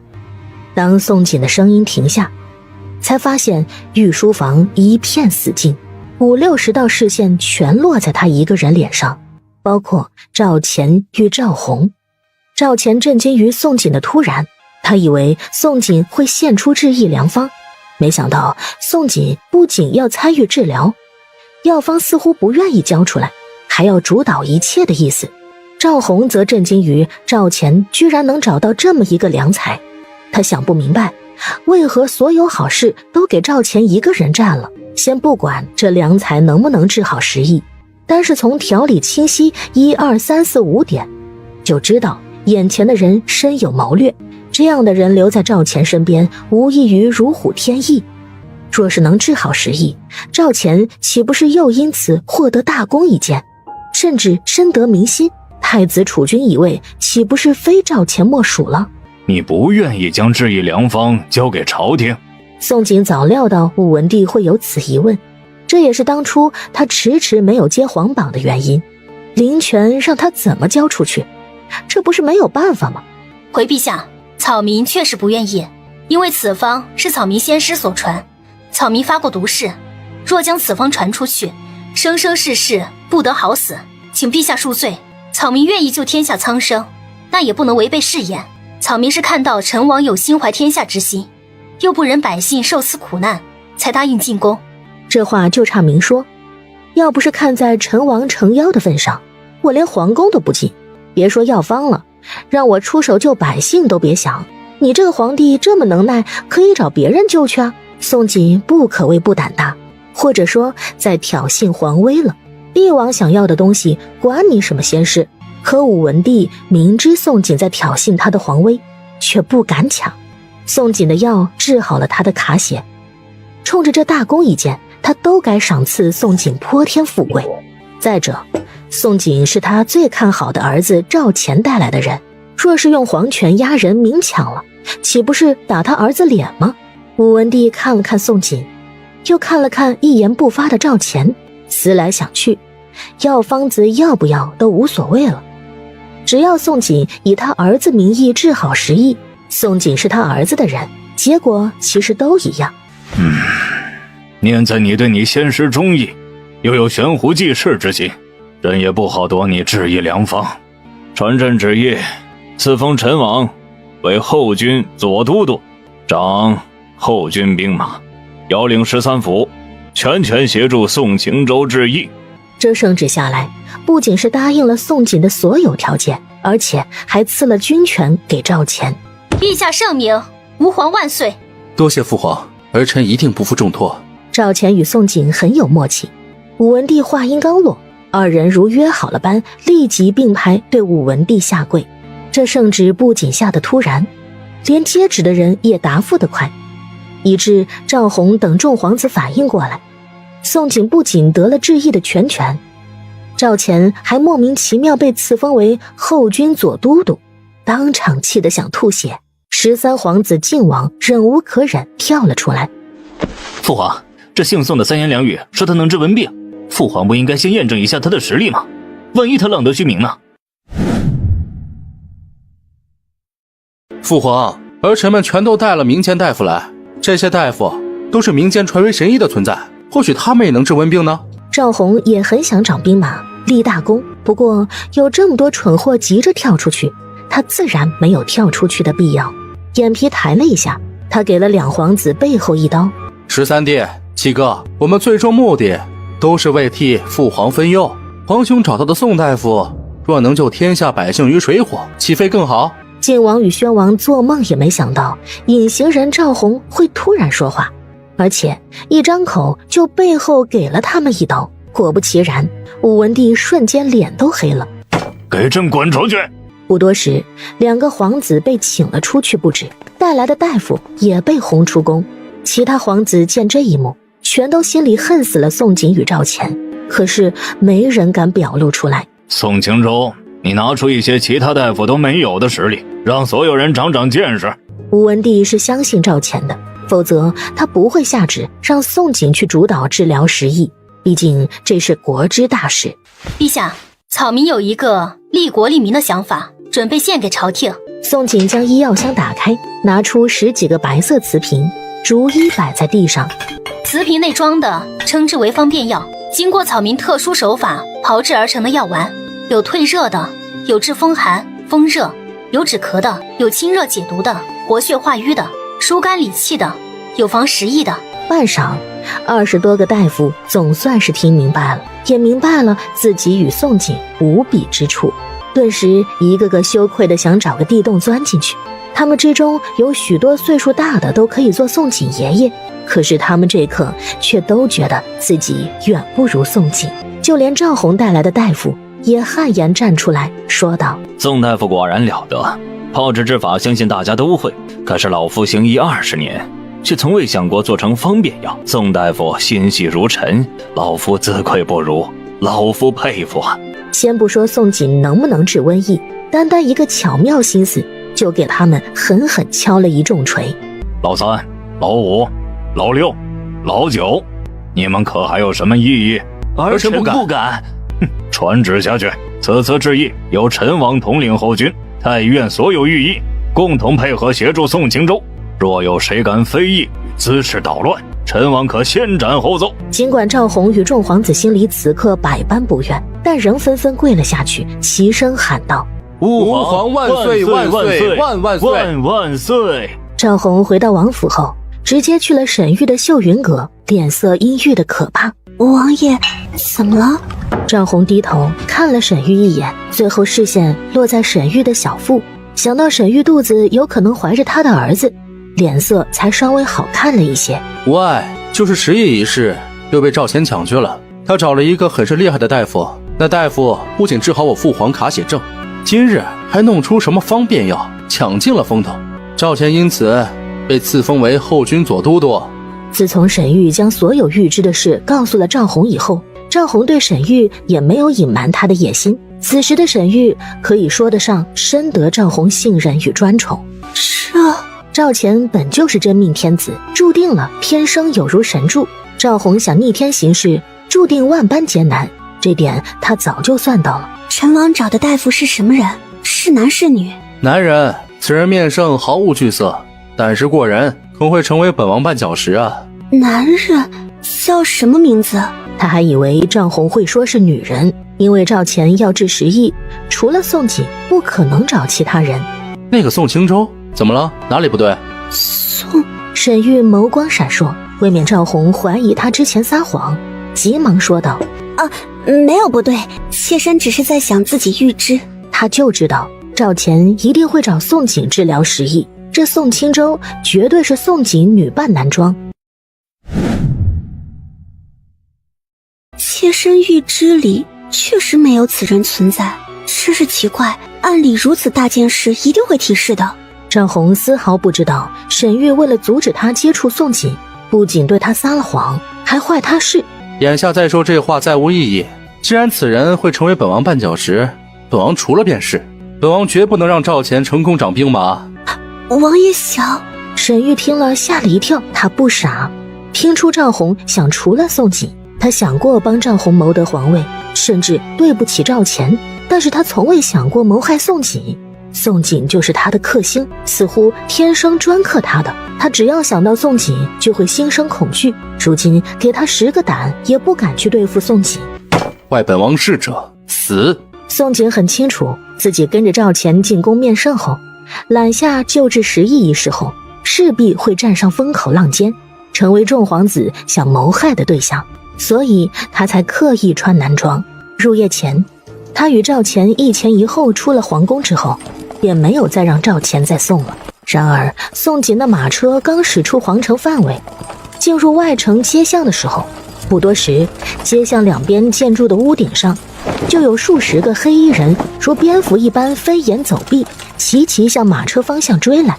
当宋锦的声音停下，才发现御书房一片死静，50-60道视线全落在他一个人脸上，包括赵钱与赵红。赵钱震惊于宋锦的突然，他以为宋锦会献出治疫良方，没想到宋锦不仅要参与治疗，药方似乎不愿意交出来，还要主导一切的意思。赵红则震惊于赵钱居然能找到这么一个良才，他想不明白为何所有好事都给赵钱一个人占了。先不管这良才能不能治好10亿，但是从条理清晰1、2、3、4、5点就知道眼前的人深有谋略，这样的人留在赵钱身边无异于如虎添翼。若是能治好10亿，赵钱岂不是又因此获得大功一件，甚至深得民心？太子储君一位岂不是非赵钱莫属了？你不愿意将治疫良方交给朝廷？宋锦早料到武文帝会有此疑问，这也是当初他迟迟没有接皇榜的原因。灵权让他怎么交出去？这不是没有办法吗？回陛下，草民确实不愿意，因为此方是草民先师所传，草民发过毒誓，若将此方传出去，生生世世不得好死，请陛下恕罪。草民愿意救天下苍生，但也不能违背誓言。草民是看到陈王有心怀天下之心，又不忍百姓受此苦难，才答应进宫。这话就差明说，要不是看在陈王成妖的份上，我连皇宫都不进，别说药方了，让我出手救百姓都别想。你这个皇帝这么能耐，可以找别人救去啊。宋锦不可谓不胆大，或者说在挑衅皇威了。帝王想要的东西管你什么先师，可武文帝明知宋锦在挑衅他的皇威，却不敢抢。宋锦的药治好了他的卡血，冲着这大功一件，他都该赏赐宋锦泼天富贵。再者，宋锦是他最看好的儿子赵钱带来的人，若是用皇权压人明抢了，岂不是打他儿子脸吗？武文帝看了看宋锦，又看了看一言不发的赵钱，思来想去，药方子要不要都无所谓了。只只要宋锦以他儿子名义治好石毅，宋锦是他儿子的人，结果其实都一样。念在你对你先师忠义，又有悬壶济世之心，朕也不好夺你治义良方。传朕旨意，赐封陈王为后军左都督，掌后军兵马，遥领13府，全权协助宋秦州治义。这圣旨下来，不仅是答应了宋锦的所有条件，而且还赐了军权给赵钱。陛下圣明，吾皇万岁。多谢父皇，儿臣一定不负重托。赵钱与宋锦很有默契。武文帝话音刚落，二人如约好了般，立即并排对武文帝下跪。这圣旨不仅下得突然，连接旨的人也答复得快，以致赵弘等众皇子反应过来。宋锦不仅得了治义的全权，赵钱还莫名其妙被赐封为后军左都督，当场气得想吐血。13皇子靖王忍无可忍，跳了出来。父皇，这姓宋的三言两语说他能治文病，父皇不应该先验证一下他的实力吗？万一他浪得虚名呢？父皇，儿臣们全都带了民间大夫来，这些大夫都是民间传为神医的存在，或许他们也能治文病呢。赵弘也很想掌兵马立大功，不过有这么多蠢货急着跳出去，他自然没有跳出去的必要。眼皮抬了一下，他给了两皇子背后一刀。13弟、七哥，我们最终目的都是为替父皇分忧。皇兄找到的宋大夫，若能救天下百姓于水火，岂非更好？晋王与宣王做梦也没想到，隐形人赵弘会突然说话，而且一张口就背后给了他们一刀。果不其然，武文帝瞬间脸都黑了。给朕滚出去！不多时，两个皇子被请了出去不止，带来的大夫也被轰出宫。其他皇子见这一幕，全都心里恨死了宋锦与赵钱，可是没人敢表露出来。宋秦州，你拿出一些其他大夫都没有的实力，让所有人长长见识。武文帝是相信赵钱的，否则他不会下旨让宋锦去主导治疗石毅，毕竟这是国之大事。陛下，草民有一个利国利民的想法，准备献给朝廷。宋锦将医药箱打开，拿出10几个白色瓷瓶，逐一摆在地上。瓷瓶内装的称之为方便药，经过草民特殊手法炮制而成的药丸，有退热的，有治风寒风热，有止咳的，有清热解毒的，活血化瘀的，疏肝理气的，有防食疫的。半晌，20多个大夫总算是听明白了，也明白了自己与宋锦无比之处，顿时一个个羞愧的想找个地洞钻进去。他们之中有许多岁数大的都可以做宋锦爷爷，可是他们这刻却都觉得自己远不如宋锦。就连赵弘带来的大夫也汗颜站出来说道：宋大夫果然了得，炮制之法相信大家都会，可是老夫行医20年，却从未想过做成方便药。宋大夫心细如尘，老夫自愧不如，老夫佩服啊。先不说宋锦能不能治瘟疫，单单一个巧妙心思就给他们狠狠敲了一重锤。老3、老5、老6、老9，你们可还有什么异议？儿臣不敢。传旨下去，此次治疫由陈王统领后军，太医院所有御医共同配合协助宋秦州。若有谁敢非议，滋事捣乱，陈王可先斩后奏。尽管赵弘与众皇子心里此刻百般不愿，但仍纷纷跪了下去，齐声喊道：吾皇万岁万岁万万岁万万岁！赵弘回到王府后，直接去了沈玉的秀云阁，脸色阴郁的可怕。王爷，怎么了？赵弘低头看了沈玉一眼，最后视线落在沈玉的小腹，想到沈玉肚子有可能怀着他的儿子，脸色才稍微好看了一些。无碍，就是石毅一事又被赵钱抢去了。他找了一个很是厉害的大夫，那大夫不仅治好我父皇卡血症，今日还弄出什么方便药，抢尽了风头。赵钱因此被赐封为后军左都督。自从沈玉将所有预知的事告诉了赵弘以后，赵弘对沈玉也没有隐瞒他的野心。此时的沈玉可以说得上深得赵弘信任与专宠。赵钱本就是真命天子，注定了天生有如神助。赵弘想逆天行事，注定万般艰难，这点他早就算到了。陈王找的大夫是什么人？是男是女？男人，此人面生毫无惧色，胆识过人，恐会成为本王绊脚石啊。男人叫什么名字？他还以为赵红会说是女人，因为赵钱要治10亿，除了宋锦不可能找其他人。那个宋青州怎么了？哪里不对？沈玉眸光闪烁，未免赵红怀疑他之前撒谎，急忙说道：没有不对，妾身只是在想自己预知。他就知道赵钱一定会找宋锦治疗10亿，这宋青州绝对是宋锦女扮男装。妾身预知里确实没有此人存在，真是奇怪，按理如此大件事一定会提示的。赵红丝毫不知道沈玉为了阻止他接触宋锦，不仅对他撒了谎，还坏他事。眼下再说这话再无意义，既然此人会成为本王绊脚石，本王除了便是。本王绝不能让赵钱成功长兵马。王爷想……沈玉听了吓了一跳，他不傻，听出赵红想除了宋锦，他想过帮赵红谋得皇位，甚至对不起赵钱，但是他从未想过谋害宋锦。宋锦就是他的克星，似乎天生专克他的，他只要想到宋锦就会心生恐惧，如今给他10个胆也不敢去对付宋锦。坏本王事者死。宋锦很清楚自己跟着赵钱进宫面圣后，揽下救治10亿一事后，势必会站上风口浪尖，成为众皇子想谋害的对象，所以他才刻意穿男装。入夜前，他与赵钱一前一后出了皇宫之后，便没有再让赵钱再送了。然而宋锦的马车刚驶出皇城范围，进入外城街巷的时候，不多时，街巷两边建筑的屋顶上就有数十个黑衣人如蝙蝠一般飞檐走壁，齐齐向马车方向追来。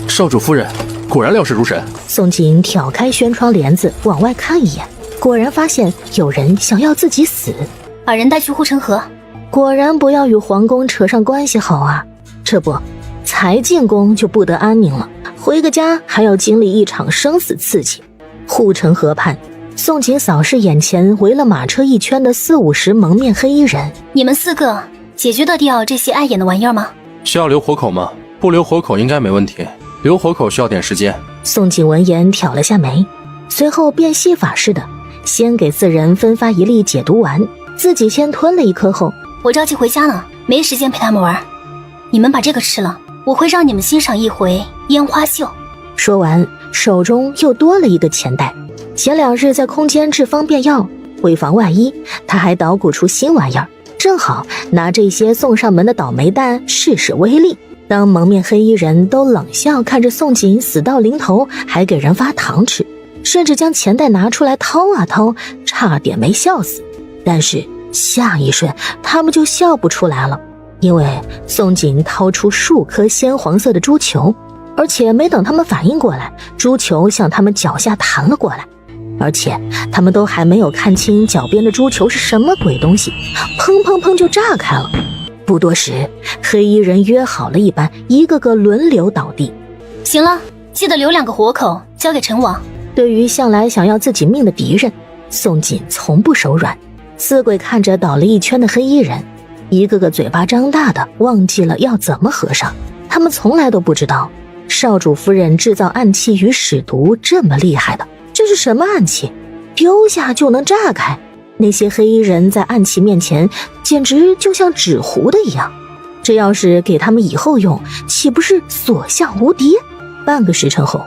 少主夫人果然料事如神。宋锦挑开轩窗帘子往外看一眼，果然发现有人想要自己死，把人带去护城河。果然不要与皇宫扯上关系好啊！这不，才进宫就不得安宁了，回个家还要经历一场生死刺激。护城河畔，宋锦扫视眼前围了马车一圈的40-50蒙面黑衣人。你们4个解决得掉这些碍眼的玩意儿吗？需要留活口吗？不留活口应该没问题，留活口需要点时间。宋锦闻言挑了下眉，随后变戏法似的，先给4人分发1粒解毒丸，自己先吞了1颗后，我着急回家了，没时间陪他们玩。你们把这个吃了，我会让你们欣赏一回烟花秀。说完，手中又多了一个钱袋。前2日在空间制方便药，为防万一，他还捣鼓出新玩意儿，正好拿这些送上门的倒霉蛋试试威力。当蒙面黑衣人都冷笑看着宋锦死到临头还给人发糖吃，甚至将钱袋拿出来掏啊掏，差点没笑死。但是下一瞬他们就笑不出来了，因为宋锦掏出数颗鲜黄色的珠球，而且没等他们反应过来，珠球向他们脚下弹了过来，而且他们都还没有看清脚边的珠球是什么鬼东西，砰砰砰就炸开了。不多时，黑衣人约好了一般，一个个轮流倒地。行了，记得留2个活口交给陈王。对于向来想要自己命的敌人，宋锦从不手软。4鬼看着倒了一圈的黑衣人，一个个嘴巴张大的忘记了要怎么合上。他们从来都不知道少主夫人制造暗器与使毒这么厉害的。这是什么暗器？丢下就能炸开？那些黑衣人在暗器面前简直就像纸糊的一样，这要是给他们以后用，岂不是所向无敌？半个时辰后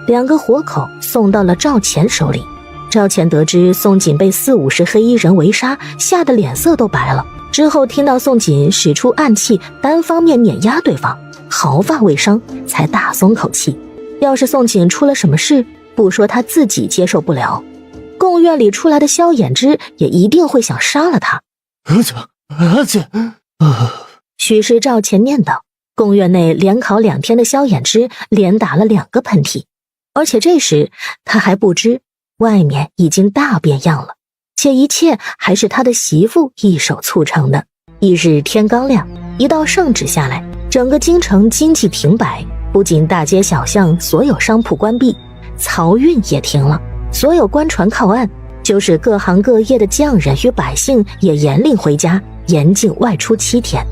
，2个活口送到了赵钱手里。赵钱得知宋锦被40-50黑衣人围杀，吓得脸色都白了。之后听到宋锦使出暗器单方面碾压对方，毫发未伤，才大松口气。要是宋锦出了什么事，不说他自己接受不了，贡院里出来的萧衍之也一定会想杀了他。许是赵钱念叨，贡院内连考2天的萧衍之连打了2个喷嚏，而且这时他还不知外面已经大变样了，且一切还是他的媳妇一手促成的。一日天刚亮，一道圣旨下来，整个京城经济停摆，不仅大街小巷所有商铺关闭，漕运也停了，所有官船靠岸，就是各行各业的匠人与百姓也严令回家，严禁外出7天。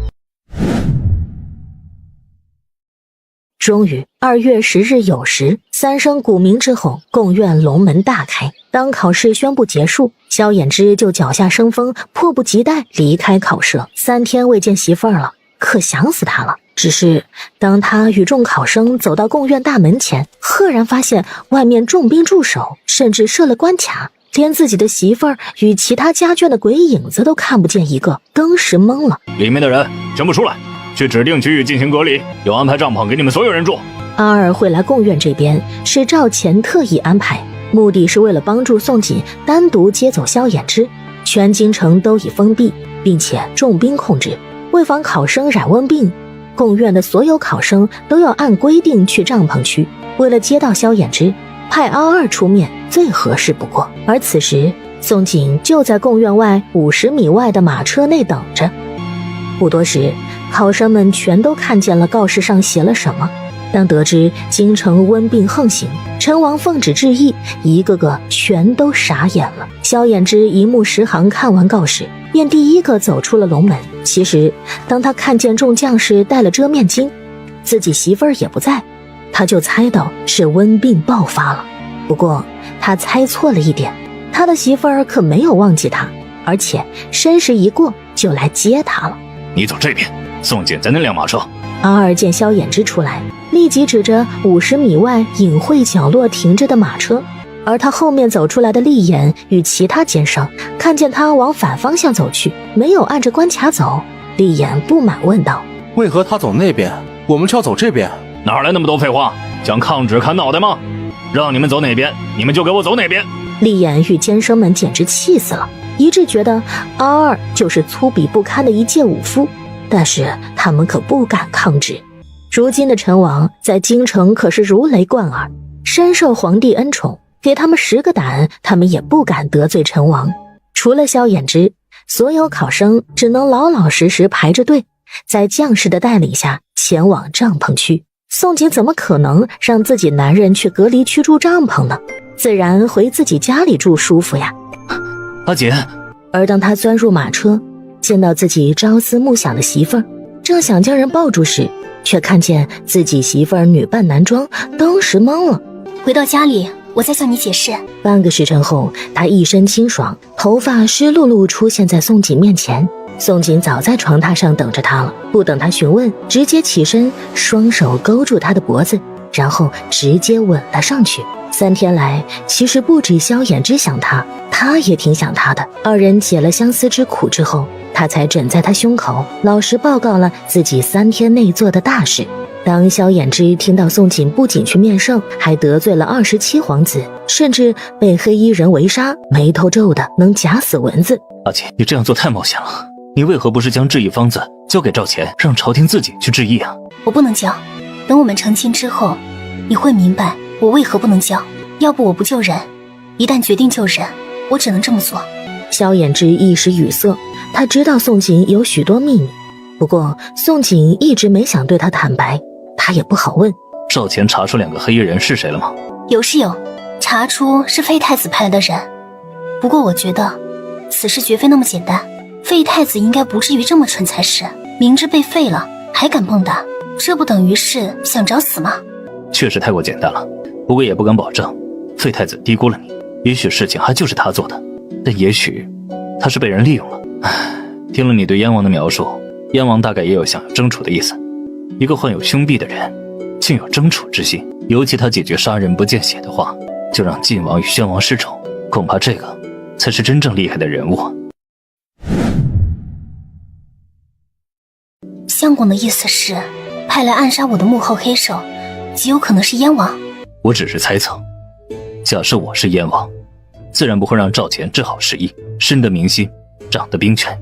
终于2月10日酉时，3声鼓鸣之后，贡院龙门大开。当考试宣布结束，萧衍之就脚下生风，迫不及待离开考舍。3天未见媳妇儿了，可想死他了。只是当他与众考生走到贡院大门前，赫然发现外面重兵驻守，甚至设了关卡，连自己的媳妇儿与其他家眷的鬼影子都看不见一个，登时懵了。里面的人全部出来，去指定区域进行隔离，有安排帐篷给你们所有人住。阿二会来贡院这边是赵钱特意安排，目的是为了帮助宋锦单独接走萧衍之。全京城都已封闭，并且重兵控制，为防考生染瘟病，贡院的所有考生都要按规定去帐篷区。为了接到萧衍之，派阿二出面最合适不过。而此时宋锦就在贡院外50米外的马车内等着。不多时，考生们全都看见了告示上写了什么。当得知京城瘟病横行，陈王奉旨致意，一个个全都傻眼了。萧衍之一目十行看完告示，便第一个走出了龙门。其实当他看见众将士戴了遮面巾，自己媳妇儿也不在，他就猜到是瘟病爆发了。不过他猜错了一点，他的媳妇儿可没有忘记他，而且申时一过就来接他了。你走这边，宋锦在那辆马车。阿二见萧衍之出来，立即指着50米外隐晦角落停着的马车，而他后面走出来的厉眼与其他奸商看见他往反方向走去，没有按着关卡走。厉眼不满问道：为何他走那边，我们却要走这边？哪来那么多废话？想抗旨砍脑袋吗？让你们走哪边，你们就给我走哪边。厉眼与奸生们简直气死了，一致觉得阿二就是粗鄙不堪的一介武夫，但是他们可不敢抗旨。如今的陈王在京城可是如雷贯耳，深受皇帝恩宠，给他们10个胆，他们也不敢得罪陈王。除了萧衍之，所有考生只能老老实实排着队，在将士的带领下前往帐篷区。宋锦怎么可能让自己男人去隔离区住帐篷呢？自然回自己家里住舒服呀。阿姐。而当他钻入马车，见到自己朝思暮想的媳妇儿，正想将人抱住时，却看见自己媳妇儿女扮男装，当时懵了。回到家里，我再向你解释。半个时辰后，他一身清爽，头发湿漉漉出现在宋锦面前。宋锦早在床榻上等着他了，不等他询问，直接起身，双手勾住他的脖子，然后直接吻了上去。3天来，其实不止萧衍之想他，他也挺想他的。2人解了相思之苦之后，他才枕在他胸口，老实报告了自己3天内做的大事。当萧衍之听到宋锦不仅去面圣，还得罪了27皇子，甚至被黑衣人围杀，眉头皱的能夹死蚊子。阿姐，你这样做太冒险了，你为何不是将治疫方子交给赵钱，让朝廷自己去治疫啊？我不能交，等我们成亲之后，你会明白我为何不能交。要不我不救人，一旦决定救人，我只能这么做。萧衍之一时语塞，他知道宋锦有许多秘密，不过宋锦一直没想对他坦白，他也不好问。赵钱查出2个黑衣人是谁了吗？有是有，查出是废太子派来的人。不过我觉得此事绝非那么简单，废太子应该不至于这么蠢才是，明知被废了还敢蹦跶，这不等于是想找死吗？确实太过简单了，不过也不敢保证废太子低估了你，也许事情还就是他做的，但也许他是被人利用了。听了你对燕王的描述，燕王大概也有想要争储的意思。一个患有凶弊的人竟有争储之心，尤其他解决杀人不见血的话，就让晋王与宣王失宠，恐怕这个才是真正厉害的人物。相公的意思是派来暗杀我的幕后黑手极有可能是燕王？我只是猜测，假设我是燕王，自然不会让赵钱治好时疫，深得民心，长得兵权。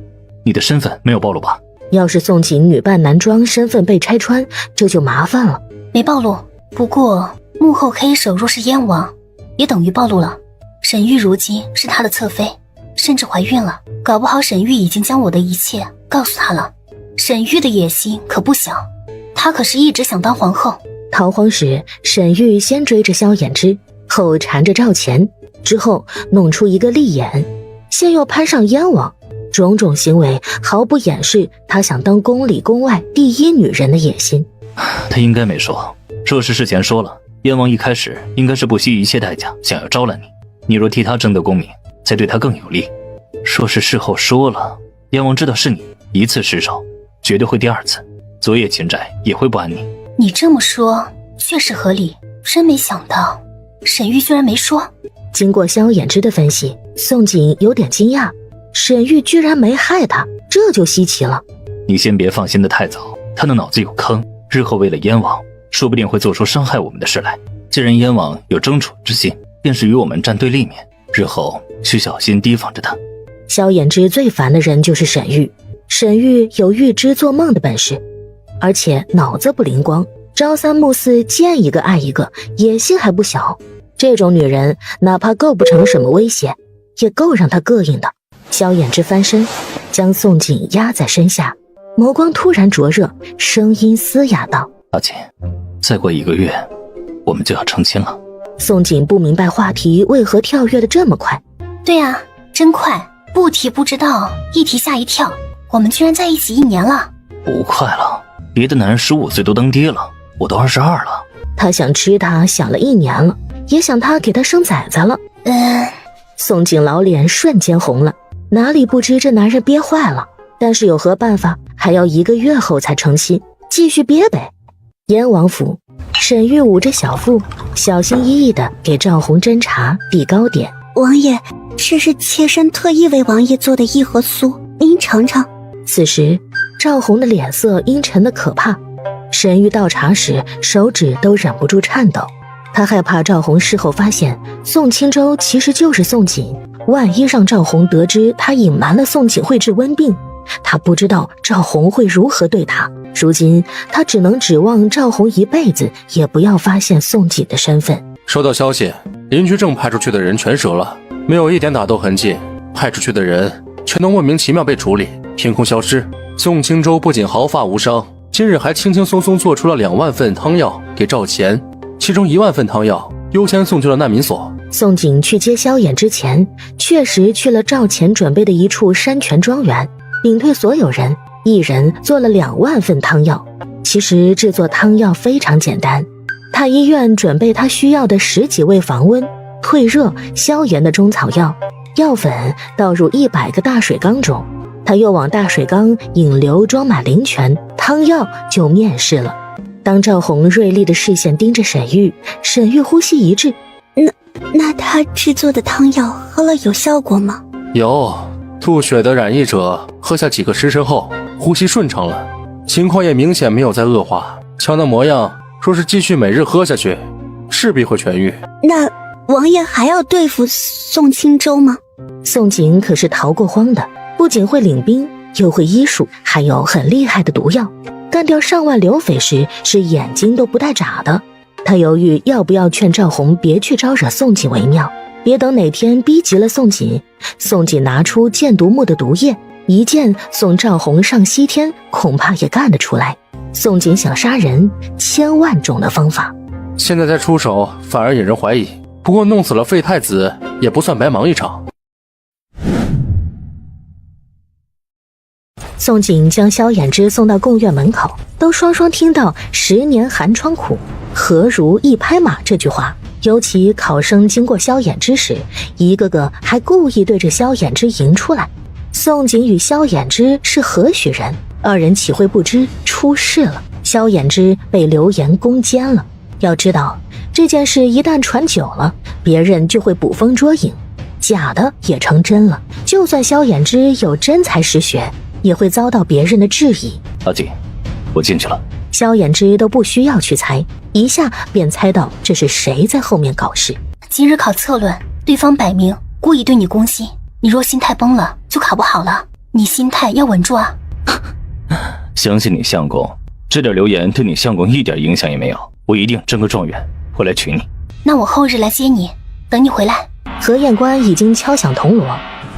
你的身份没有暴露吧？要是宋锦女扮男装，身份被拆穿，这就麻烦了。没暴露，不过幕后黑手若是燕王，也等于暴露了。沈玉如今是他的侧妃，甚至怀孕了，搞不好沈玉已经将我的一切告诉他了。沈玉的野心可不小，他可是一直想当皇后。逃荒时，沈玉先追着萧衍之，后缠着赵钱，之后弄出一个厉眼，现又攀上燕王，种种行为毫不掩饰他想当宫里宫外第一女人的野心。他应该没说。若是事前说了，燕王一开始应该是不惜一切代价想要招揽你。你若替他争得功名，才对他更有利。若是事后说了，燕王知道是你，一次失手，绝对会第二次，昨夜秦寨也会不安宁。你这么说确实合理，真没想到沈玉居然没说。经过萧衍之的分析，宋锦有点惊讶，沈玉居然没害他，这就稀奇了。你先别放心的太早，他的脑子有坑，日后为了燕王，说不定会做出伤害我们的事来。既然燕王有争宠之心，便是与我们站对立面，日后需小心提防着他。萧衍之最烦的人就是沈玉，沈玉有预知做梦的本事，而且脑子不灵光，朝三暮四，见一个爱一个，野心还不小。这种女人哪怕构不成什么威胁，也够让他膈应的。萧衍之翻身将宋锦压在身下，眸光突然灼热，声音嘶哑道：阿锦，再过1个月我们就要成亲了。宋锦不明白话题为何跳跃的这么快。对啊，真快，不提不知道，一提吓一跳，我们居然在一起1年了。不快了，别的男人15岁都当爹了，我都22了。他想吃他想了1年了，也想他给他生崽子了。宋锦老脸瞬间红了，哪里不知这男人憋坏了，但是有何办法，还要1个月后才成亲，继续憋呗。燕王府，沈玉捂着小腹，小心翼翼地给赵红斟茶递糕点。王爷，这是妾身特意为王爷做的1盒酥，您尝尝。此时赵红的脸色阴沉的可怕，沈玉倒茶时手指都忍不住颤抖。他害怕赵红事后发现宋清舟其实就是宋锦，万一让赵红得知他隐瞒了宋锦会治瘟病，他不知道赵红会如何对他。如今他只能指望赵红一辈子也不要发现宋锦的身份。收到消息，林居正派出去的人全折了，没有一点打斗痕迹，派出去的人全都莫名其妙被处理，凭空消失。宋清舟不仅毫发无伤，今日还轻轻松松做出了2万份汤药给赵钱，其中1万份汤药优先送去了难民所。宋锦去接萧衍之前，确实去了赵钱准备的一处山泉庄园，领退所有人，一人做了2万份汤药。其实制作汤药非常简单，太医院准备他需要的10几味防温、退热、消炎的中草药，药粉倒入100个大水缸中，他又往大水缸引流装满灵泉，汤药就面世了。当赵红锐利的视线盯着沈玉，沈玉呼吸一滞。那他制作的汤药喝了有效果吗？有，吐血的染疫者喝下几个时辰后，呼吸顺畅了，情况也明显没有再恶化。瞧那模样，若是继续每日喝下去，势必会痊愈。那王爷还要对付宋清舟吗？宋锦可是逃过荒的，不仅会领兵，又会医术，还有很厉害的毒药。干掉上万流匪时是眼睛都不带眨的。他犹豫要不要劝赵红别去招惹宋锦为妙，别等哪天逼急了宋锦，宋锦拿出箭毒木的毒液，一箭送赵红上西天，恐怕也干得出来。宋锦想杀人，千万种的方法，现在再出手反而引人怀疑，不过弄死了废太子也不算白忙一场。宋锦将萧衍之送到贡院门口，都双双听到10年寒窗苦，何如一拍马这句话。尤其考生经过萧衍之时，一个个还故意对着萧衍之迎出来。宋锦与萧衍之是何许人？2人岂会不知出事了？萧衍之被流言攻坚了。要知道这件事一旦传久了，别人就会捕风捉影，假的也成真了。就算萧衍之有真才实学，也会遭到别人的质疑。阿锦，我进去了。萧衍之都不需要去猜，一下便猜到这是谁在后面搞事。今日考策论，对方摆明故意对你攻心，你若心态崩了，就考不好了。你心态要稳住啊！相信你相公，这点流言对你相公一点影响也没有。我一定争个状元回来娶你。那我后日来接你，等你回来。何验官已经敲响铜锣，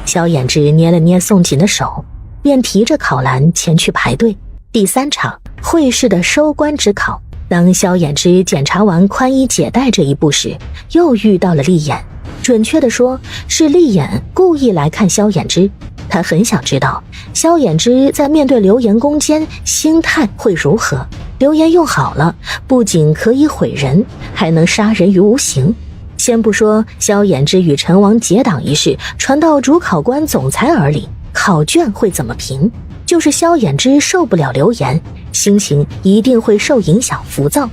萧衍之捏了捏宋锦的手，便提着考篮前去排队。第3场会试的收官之考，当萧衍之检查完宽衣解带这一步时，又遇到了厉眼。准确地说，是厉眼故意来看萧衍之。他很想知道萧衍之在面对流言攻坚心态会如何。流言用好了，不仅可以毁人，还能杀人于无形。先不说萧衍之与陈王结党一事传到主考官总裁耳里，考卷会怎么评？就是萧衍之受不了流言，心情一定会受影响浮躁，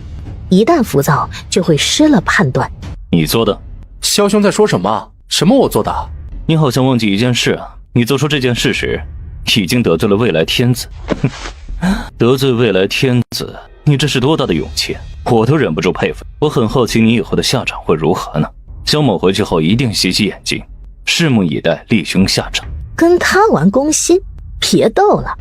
一旦浮躁就会失了判断。你做的？萧兄在说什么？什么我做的？你好像忘记一件事啊！你做出这件事时，已经得罪了未来天子。得罪未来天子，你这是多大的勇气，我都忍不住佩服。我很好奇你以后的下场会如何呢？萧某回去后一定洗洗眼睛，拭目以待厉兄下场。跟他玩攻心？别逗了，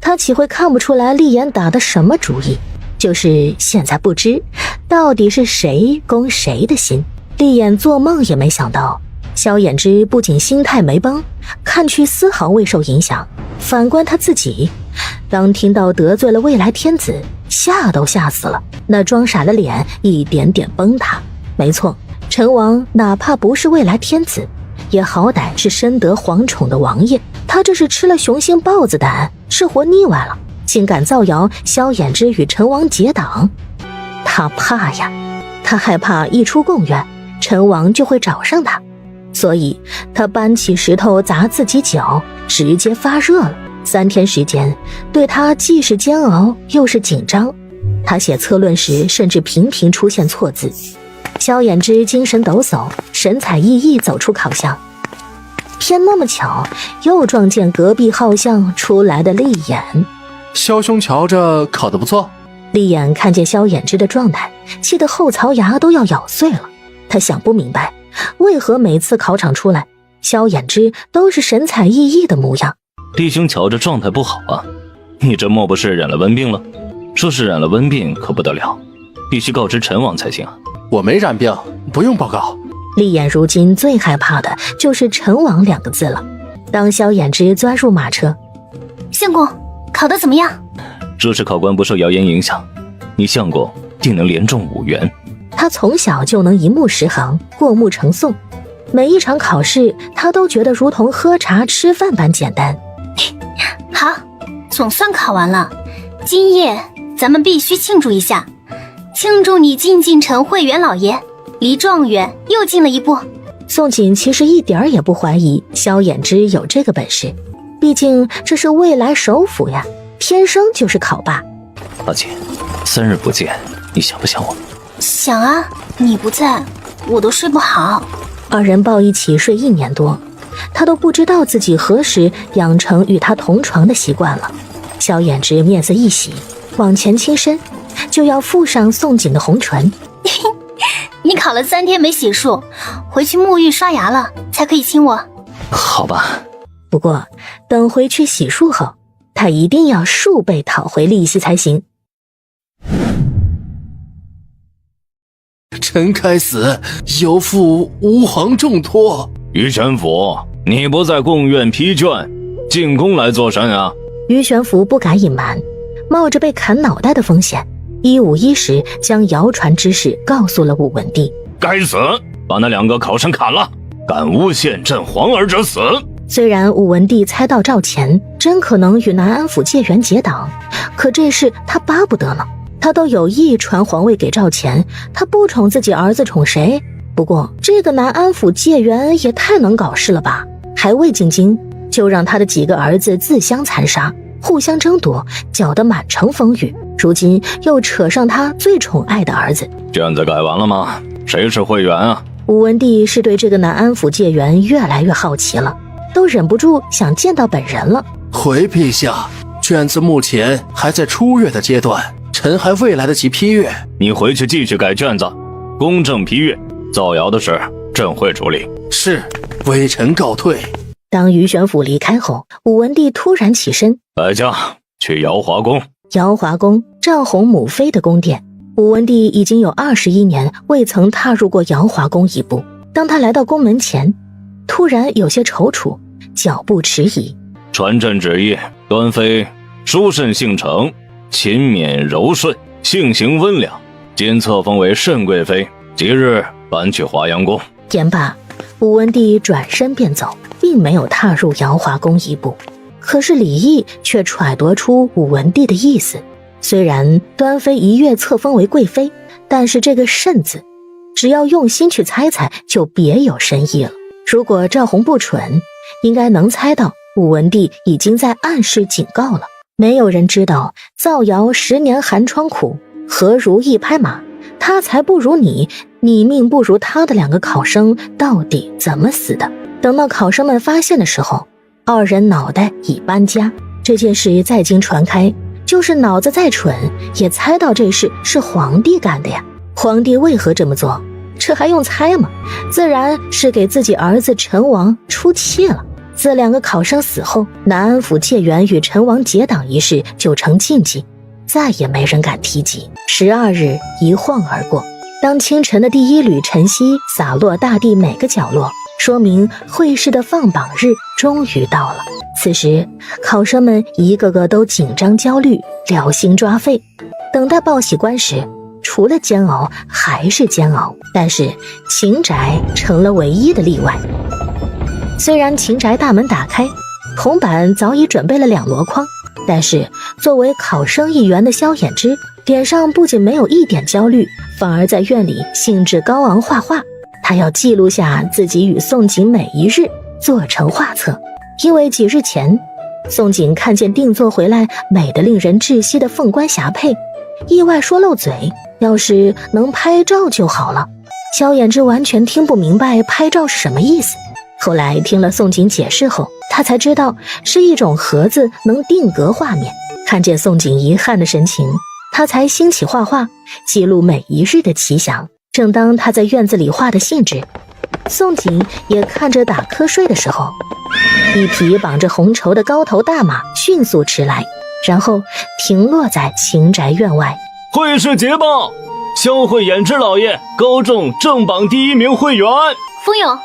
他岂会看不出来厉言打的什么主意？就是现在不知到底是谁攻谁的心。厉眼做梦也没想到，萧衍之不仅心态没崩，看去丝毫未受影响。反观他自己，当听到得罪了未来天子，吓都吓死了，那装傻的脸一点点崩塌。没错，陈王哪怕不是未来天子，也好歹是深得皇宠的王爷，他这是吃了雄心豹子胆，是活腻歪了，竟敢造谣萧衍之与陈王结党。他怕呀，他害怕一出贡院，陈王就会找上他，所以他搬起石头砸自己脚，直接发热了。3天时间，对他既是煎熬又是紧张。他写策论时甚至频频出现错字。萧衍之精神抖擞，神采奕奕走出考巷，偏那么巧，又撞见隔壁号巷出来的厉眼。萧兄瞧着考得不错。厉眼看见萧衍之的状态，气得后槽牙都要咬碎了。他想不明白，为何每次考场出来，萧衍之都是神采奕奕的模样。厉兄瞧着状态不好啊，你这莫不是染了瘟病了？说是染了瘟病可不得了，必须告知陈王才行啊。我没染病，不用报告。厉眼如今最害怕的就是陈王2个字了。当萧衍之钻入马车，相公考得怎么样？若是考官不受谣言影响，你相公定能连中5元。他从小就能一目十行，过目成诵，每一场考试他都觉得如同喝茶吃饭般简单。好，总算考完了，今夜咱们必须庆祝一下，庆祝你进城会员老爷，离状元又近了一步。宋锦其实一点也不怀疑萧衍之有这个本事，毕竟这是未来首辅呀，天生就是考霸。阿姐，3日不见，你想不想我？想啊，你不在我都睡不好。2人抱一起睡1年多，他都不知道自己何时养成与他同床的习惯了。萧衍之面色一喜，往前倾身，就要附上宋锦的红唇。你考了3天没洗漱，回去沐浴刷牙了才可以亲我。好吧，不过等回去洗漱后，他一定要数倍讨回利息才行。臣该死，有负吾皇重托。于玄甫，你不在贡院批卷，进宫来做甚啊？于玄甫不敢隐瞒，冒着被砍脑袋的风险，1五1时将谣传之事告诉了武文帝。该死，把那2个考生砍了，敢诬陷朕皇儿者死。虽然武文帝猜到赵钱真可能与南安府介元结党，可这事他巴不得呢。他都有意传皇位给赵钱，他不宠自己儿子宠谁？不过这个南安府介元也太能搞事了吧，还未进京就让他的几个儿子自相残杀，互相争夺，搅得满城风雨。如今又扯上他最宠爱的儿子。卷子改完了吗？谁是会员啊？武文帝是对这个南安府介元越来越好奇了，都忍不住想见到本人了。回陛下，卷子目前还在初阅的阶段，臣还未来得及批阅。你回去继续改卷子，公正批阅，造谣的事朕会处理。是，微臣告退。当于玄甫离开后，武文帝突然起身，哀家去瑶华宫。瑶华宫，赵弘母妃的宫殿。武文帝已经有21年未曾踏入过瑶华宫一步。当他来到宫门前，突然有些踌躇，脚步迟疑。传朕旨意，端妃淑慎性诚，勤勉柔顺，性行温良，今册封为慎贵妃，即日搬去华阳宫。言罢，武文帝转身便走，并没有踏入瑶华宫一步。可是李毅却揣度出武文帝的意思，虽然端妃一跃册封为贵妃，但是这个慎字，只要用心去猜猜，就别有深意了。如果赵红不蠢，应该能猜到武文帝已经在暗示警告了。没有人知道造谣10年寒窗苦，何如一拍马，他才不如你，你命不如他的2个考生到底怎么死的。等到考生们发现的时候，2人脑袋已搬家。这件事再经传开，就是脑子再蠢也猜到这事是皇帝干的呀。皇帝为何这么做？这还用猜吗？自然是给自己儿子陈王出气了。自2个考生死后，南安府解元与陈王结党一事就成禁忌，再也没人敢提及。12日一晃而过，当清晨的第1缕晨曦洒落大地每个角落，说明会试的放榜日终于到了。此时考生们一个个都紧张焦虑，燎心抓肺，等待报喜官时，除了煎熬还是煎熬。但是秦宅成了唯一的例外。虽然秦宅大门打开，铜板早已准备了2箩筐，但是作为考生一员的萧衍之脸上不仅没有一点焦虑，反而在院里兴致高昂画画。他要记录下自己与宋景每一日，做成画册。因为几日前宋景看见定做回来美得令人窒息的凤冠霞帔，意外说漏嘴，要是能拍照就好了。萧衍之完全听不明白拍照是什么意思，后来听了宋景解释后，他才知道是一种盒子能定格画面。看见宋景遗憾的神情，他才兴起画画，记录每一日的奇想。正当他在院子里画的兴致，宋景也看着打瞌睡的时候，一匹绑着红绸的高头大马迅速驰来，然后停落在秦宅院外。会试捷报，萧慧衍之老爷高中正榜第1名会员。风勇，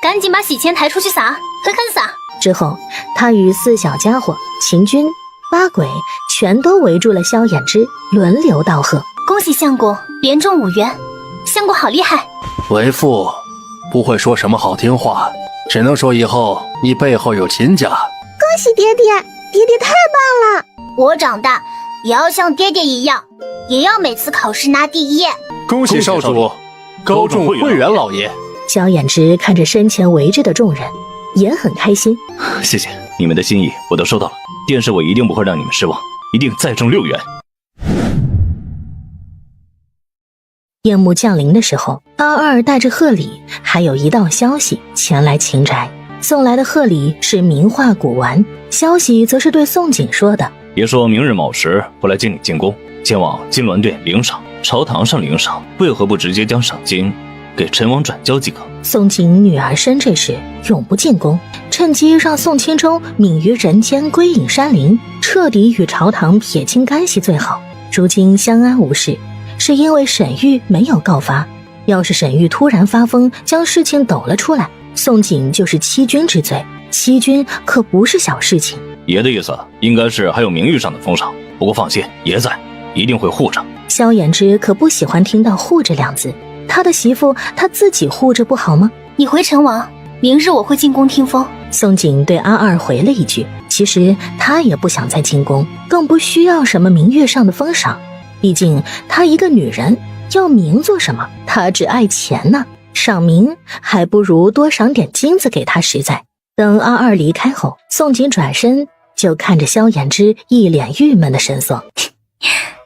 赶紧把喜钱抬出去撒，狠狠撒！之后他与4小家伙秦军、八鬼全都围住了萧衍之，轮流道贺。恭喜相公连中5元，相公好厉害！为父不会说什么好听话，只能说以后你背后有秦家。恭喜爹爹，爹爹太棒了！我长大也要像爹爹一样，也要每次考试拿第1。恭喜少主高中会员老爷。萧衍之看着身前围着的众人，也很开心。谢谢你们的心意，我都收到了。殿试我一定不会让你们失望，一定再中6元。夜幕降临的时候，阿二带着贺礼还有一道消息前来秦宅。送来的贺礼是名画古玩，消息则是对宋景说的。别说明日卯时会来见你进宫，前往金銮殿领赏，朝堂上领赏，为何不直接将赏金给陈王转交即可？宋景女儿身这事永不进宫，趁机让宋钦州泯于人间，归隐山林，彻底与朝堂撇清干系最好。如今相安无事，是因为沈玉没有告发。要是沈玉突然发疯，将事情抖了出来，宋景就是欺君之罪。欺君可不是小事情。爷的意思应该是还有名誉上的封赏，不过放心，爷在，一定会护着。萧衍之可不喜欢听到护着2字，他的媳妇他自己护着不好吗？你回陈王，明日我会进宫听风。宋景对阿二回了一句，其实他也不想再进宫，更不需要什么名誉上的封赏。毕竟她一个女人，要名做什么？她只爱钱呢，赏名还不如多赏点金子给她实在。等阿二离开后，宋景转身就看着萧衍之一脸郁闷的神色。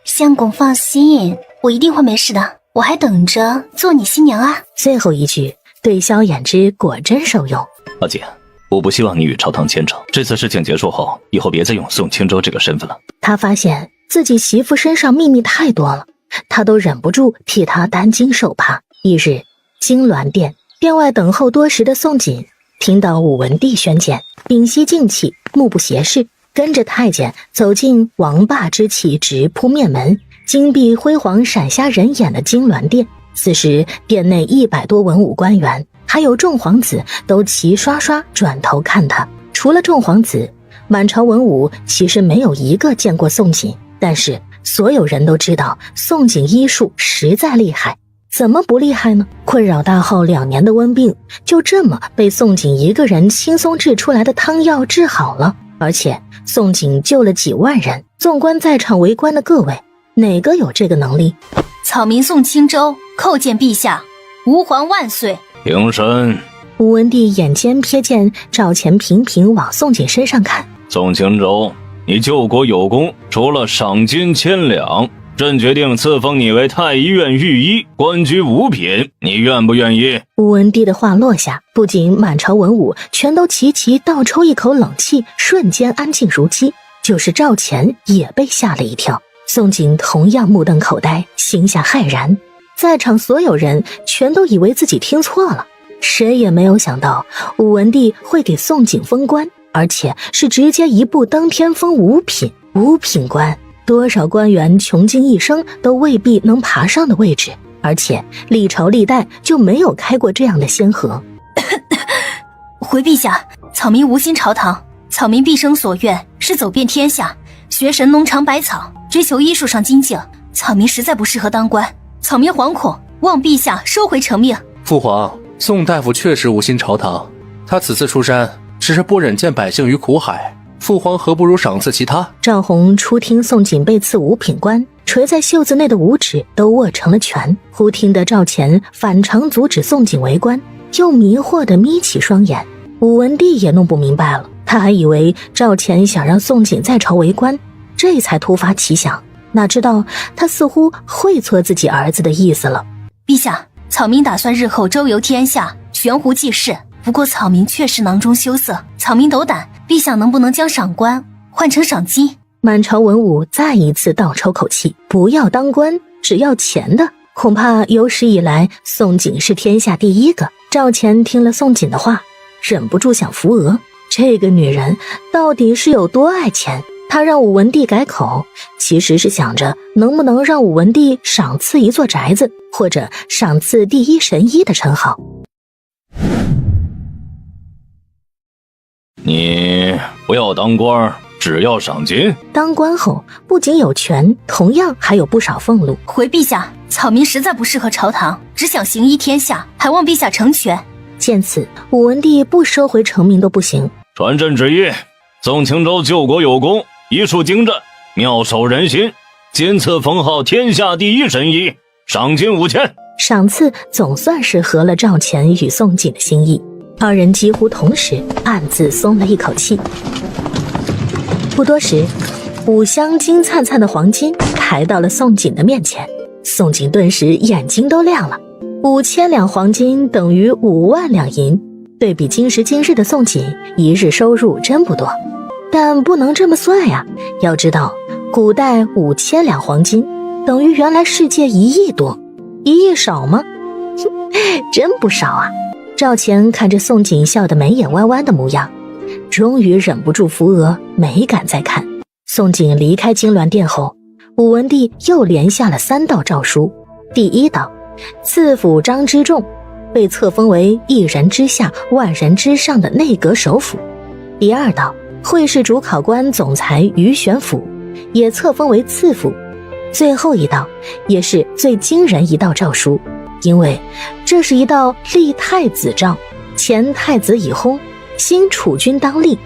相公放心，我一定会没事的，我还等着做你新娘啊。最后一句对萧衍之果真受用。阿姐，我不希望你与朝堂牵扯，这次事情结束后，以后别再用宋钦州这个身份了。他发现自己媳妇身上秘密太多了，他都忍不住替她担惊受怕。一日，金銮殿殿外等候多时的宋锦听到武文帝宣谏，屏息静气，目不斜视，跟着太监走进王霸之气直扑面门，金碧辉煌闪瞎人眼的金銮殿。此时殿内100多文武官员还有众皇子都齐刷刷转头看他。除了众皇子，满朝文武其实没有一个见过宋锦，但是所有人都知道宋锦医术实在厉害。怎么不厉害呢？困扰大号2年的瘟病，就这么被宋锦一个人轻松治出来的汤药治好了。而且宋景救了几万人，纵观在场围观的各位，哪个有这个能力？草民宋青州叩见陛下，吾皇万岁。平身。吴文帝眼尖瞥见赵钱频频往宋景身上看。宋青州，你救国有功，除了赏金1000两，朕决定赐封你为太医院御医，官居五品，你愿不愿意？吴文帝的话落下，不仅满朝文武全都齐齐倒抽一口冷气，瞬间安静如鸡，就是赵钱也被吓了一跳。宋景同样目瞪口呆，心下骇然，在场所有人全都以为自己听错了，谁也没有想到武文帝会给宋景封官，而且是直接一步登天封五品。五品官，多少官员穷尽一生都未必能爬上的位置，而且历朝历代就没有开过这样的先河。回陛下，草民无心朝堂，草民毕生所愿是走遍天下，学神农尝百草，追求医术上精进，草民实在不适合当官，草民惶恐，望陛下收回成命。父皇，宋大夫确实无心朝堂，他此次出山只是不忍见百姓于苦海，父皇何不如赏赐其他？赵弘初听宋景被赐五品官，垂在袖子内的五指都握成了拳，忽听得赵钱反常阻止宋景为官，又迷惑地眯起双眼。武文帝也弄不明白了，他还以为赵钱想让宋景在朝为官，这才突发奇想，哪知道他似乎会错自己儿子的意思了。陛下，草民打算日后周游天下，悬壶济世，不过草民确实囊中羞涩，草民斗胆，陛下能不能将赏官换成赏金？满朝文武再一次倒抽口气，不要当官，只要钱的，恐怕有史以来宋景是天下第一个。赵钱听了宋景的话，忍不住想扶额，这个女人到底是有多爱钱？他让武文帝改口，其实是想着能不能让武文帝赏赐一座宅子，或者赏赐第一神医的称号。你不要当官，只要赏金。当官后不仅有权，同样还有不少俸禄。回陛下，草民实在不适合朝堂，只想行医天下，还望陛下成全。见此，武文帝不收回成名都不行。传朕旨意，宋青州救国有功，医术精湛，妙手仁心，今赐封号天下第一神医，赏金5000。赏赐总算是合了赵钱与宋景的心意，二人几乎同时暗自松了一口气。不多时，5箱金灿灿的黄金抬到了宋景的面前，宋景顿时眼睛都亮了。5000两黄金等于5万两银，对比今时今日的宋景，一日收入真不多。但不能这么算呀，要知道古代5000两黄金等于原来世界1亿多，1亿少吗？真不少啊。赵钱看着宋景笑得眉眼弯弯的模样，终于忍不住扶额，没敢再看。宋景离开金銮殿后，武文帝又连下了3道诏书。第1道，赐府张之重被册封为1人之下万人之上的内阁首辅。第2道，会试主考官总裁于玄甫也册封为次辅。最后1道也是最惊人一道诏书，因为这是一道立太子诏，前太子已薨，新储君当立。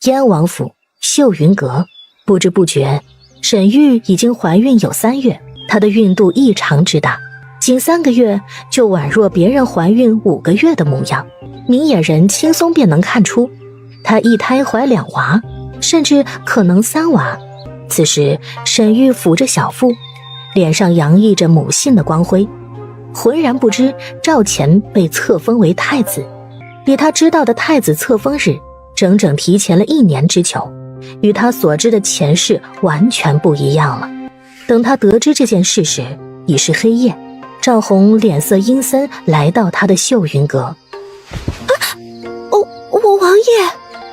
燕王府秀云阁，不知不觉沈玉已经怀孕有3月，她的孕肚异常之大，仅3个月就宛若别人怀孕5个月的模样，明眼人轻松便能看出她一胎怀2娃，甚至可能3娃。此时沈玉抚着小腹，脸上洋溢着母性的光辉，浑然不知赵钱被册封为太子，比他知道的太子册封日整整提前了1年之久，与他所知的前世完全不一样了。等他得知这件事时，已是黑夜。赵弘脸色阴森来到他的秀云阁。我王爷。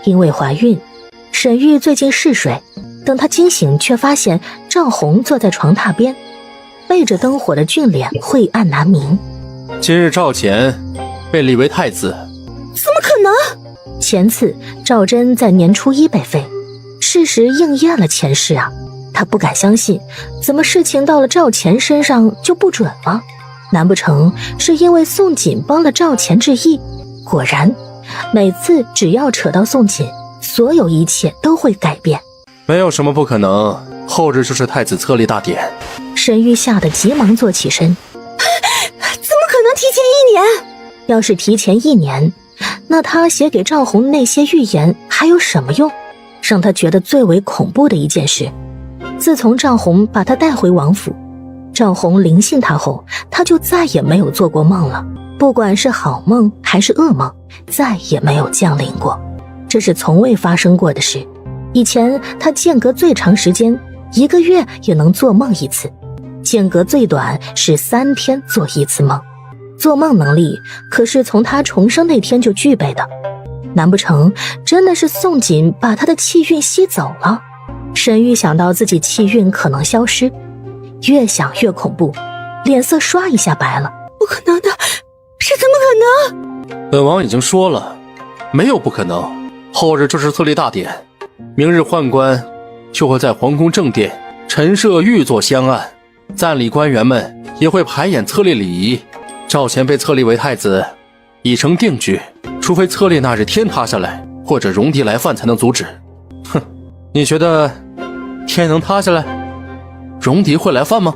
因为怀孕，沈玉最近嗜睡，等他惊醒却发现赵弘坐在床榻边，背着灯火的俊脸晦暗难明。今日赵钱被立为太子。怎么可能？前次赵祯在年初1被废，事实应验了前世啊。他不敢相信，怎么事情到了赵钱身上就不准了？难不成是因为宋锦帮了赵钱治疫？果然，每次只要扯到宋锦，所有一切都会改变。没有什么不可能，后日就是太子册立大典。沈玉吓得急忙坐起身。怎么可能提前1年？要是提前1年，那他写给赵红那些预言还有什么用？让他觉得最为恐怖的一件事，自从赵红把他带回王府，赵红临幸他后，他就再也没有做过梦了，不管是好梦还是噩梦，再也没有降临过。这是从未发生过的事。以前他间隔最长时间1个月也能做梦1次，间隔最短是3天做1次梦。做梦能力可是从他重生那天就具备的，难不成真的是宋锦把他的气运吸走了？沈玉想到自己气运可能消失，越想越恐怖，脸色刷一下白了。不可能的，是怎么可能？本王已经说了，没有不可能。后日就是册立大典，明日宦官就会在皇宫正殿陈设御座香案，赞礼官员们也会排演册立礼仪。赵钱被册立为太子已成定局，除非册立那日天塌下来，或者戎狄来犯才能阻止。哼，你觉得天能塌下来，戎狄会来犯吗？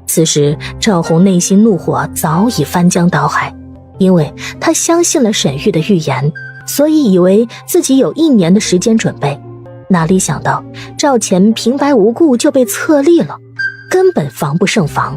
此时赵红内心怒火早已翻江倒海，因为他相信了沈玉的预言，所以以为自己有1年的时间准备，哪里想到赵钱平白无故就被册立了，根本防不胜防。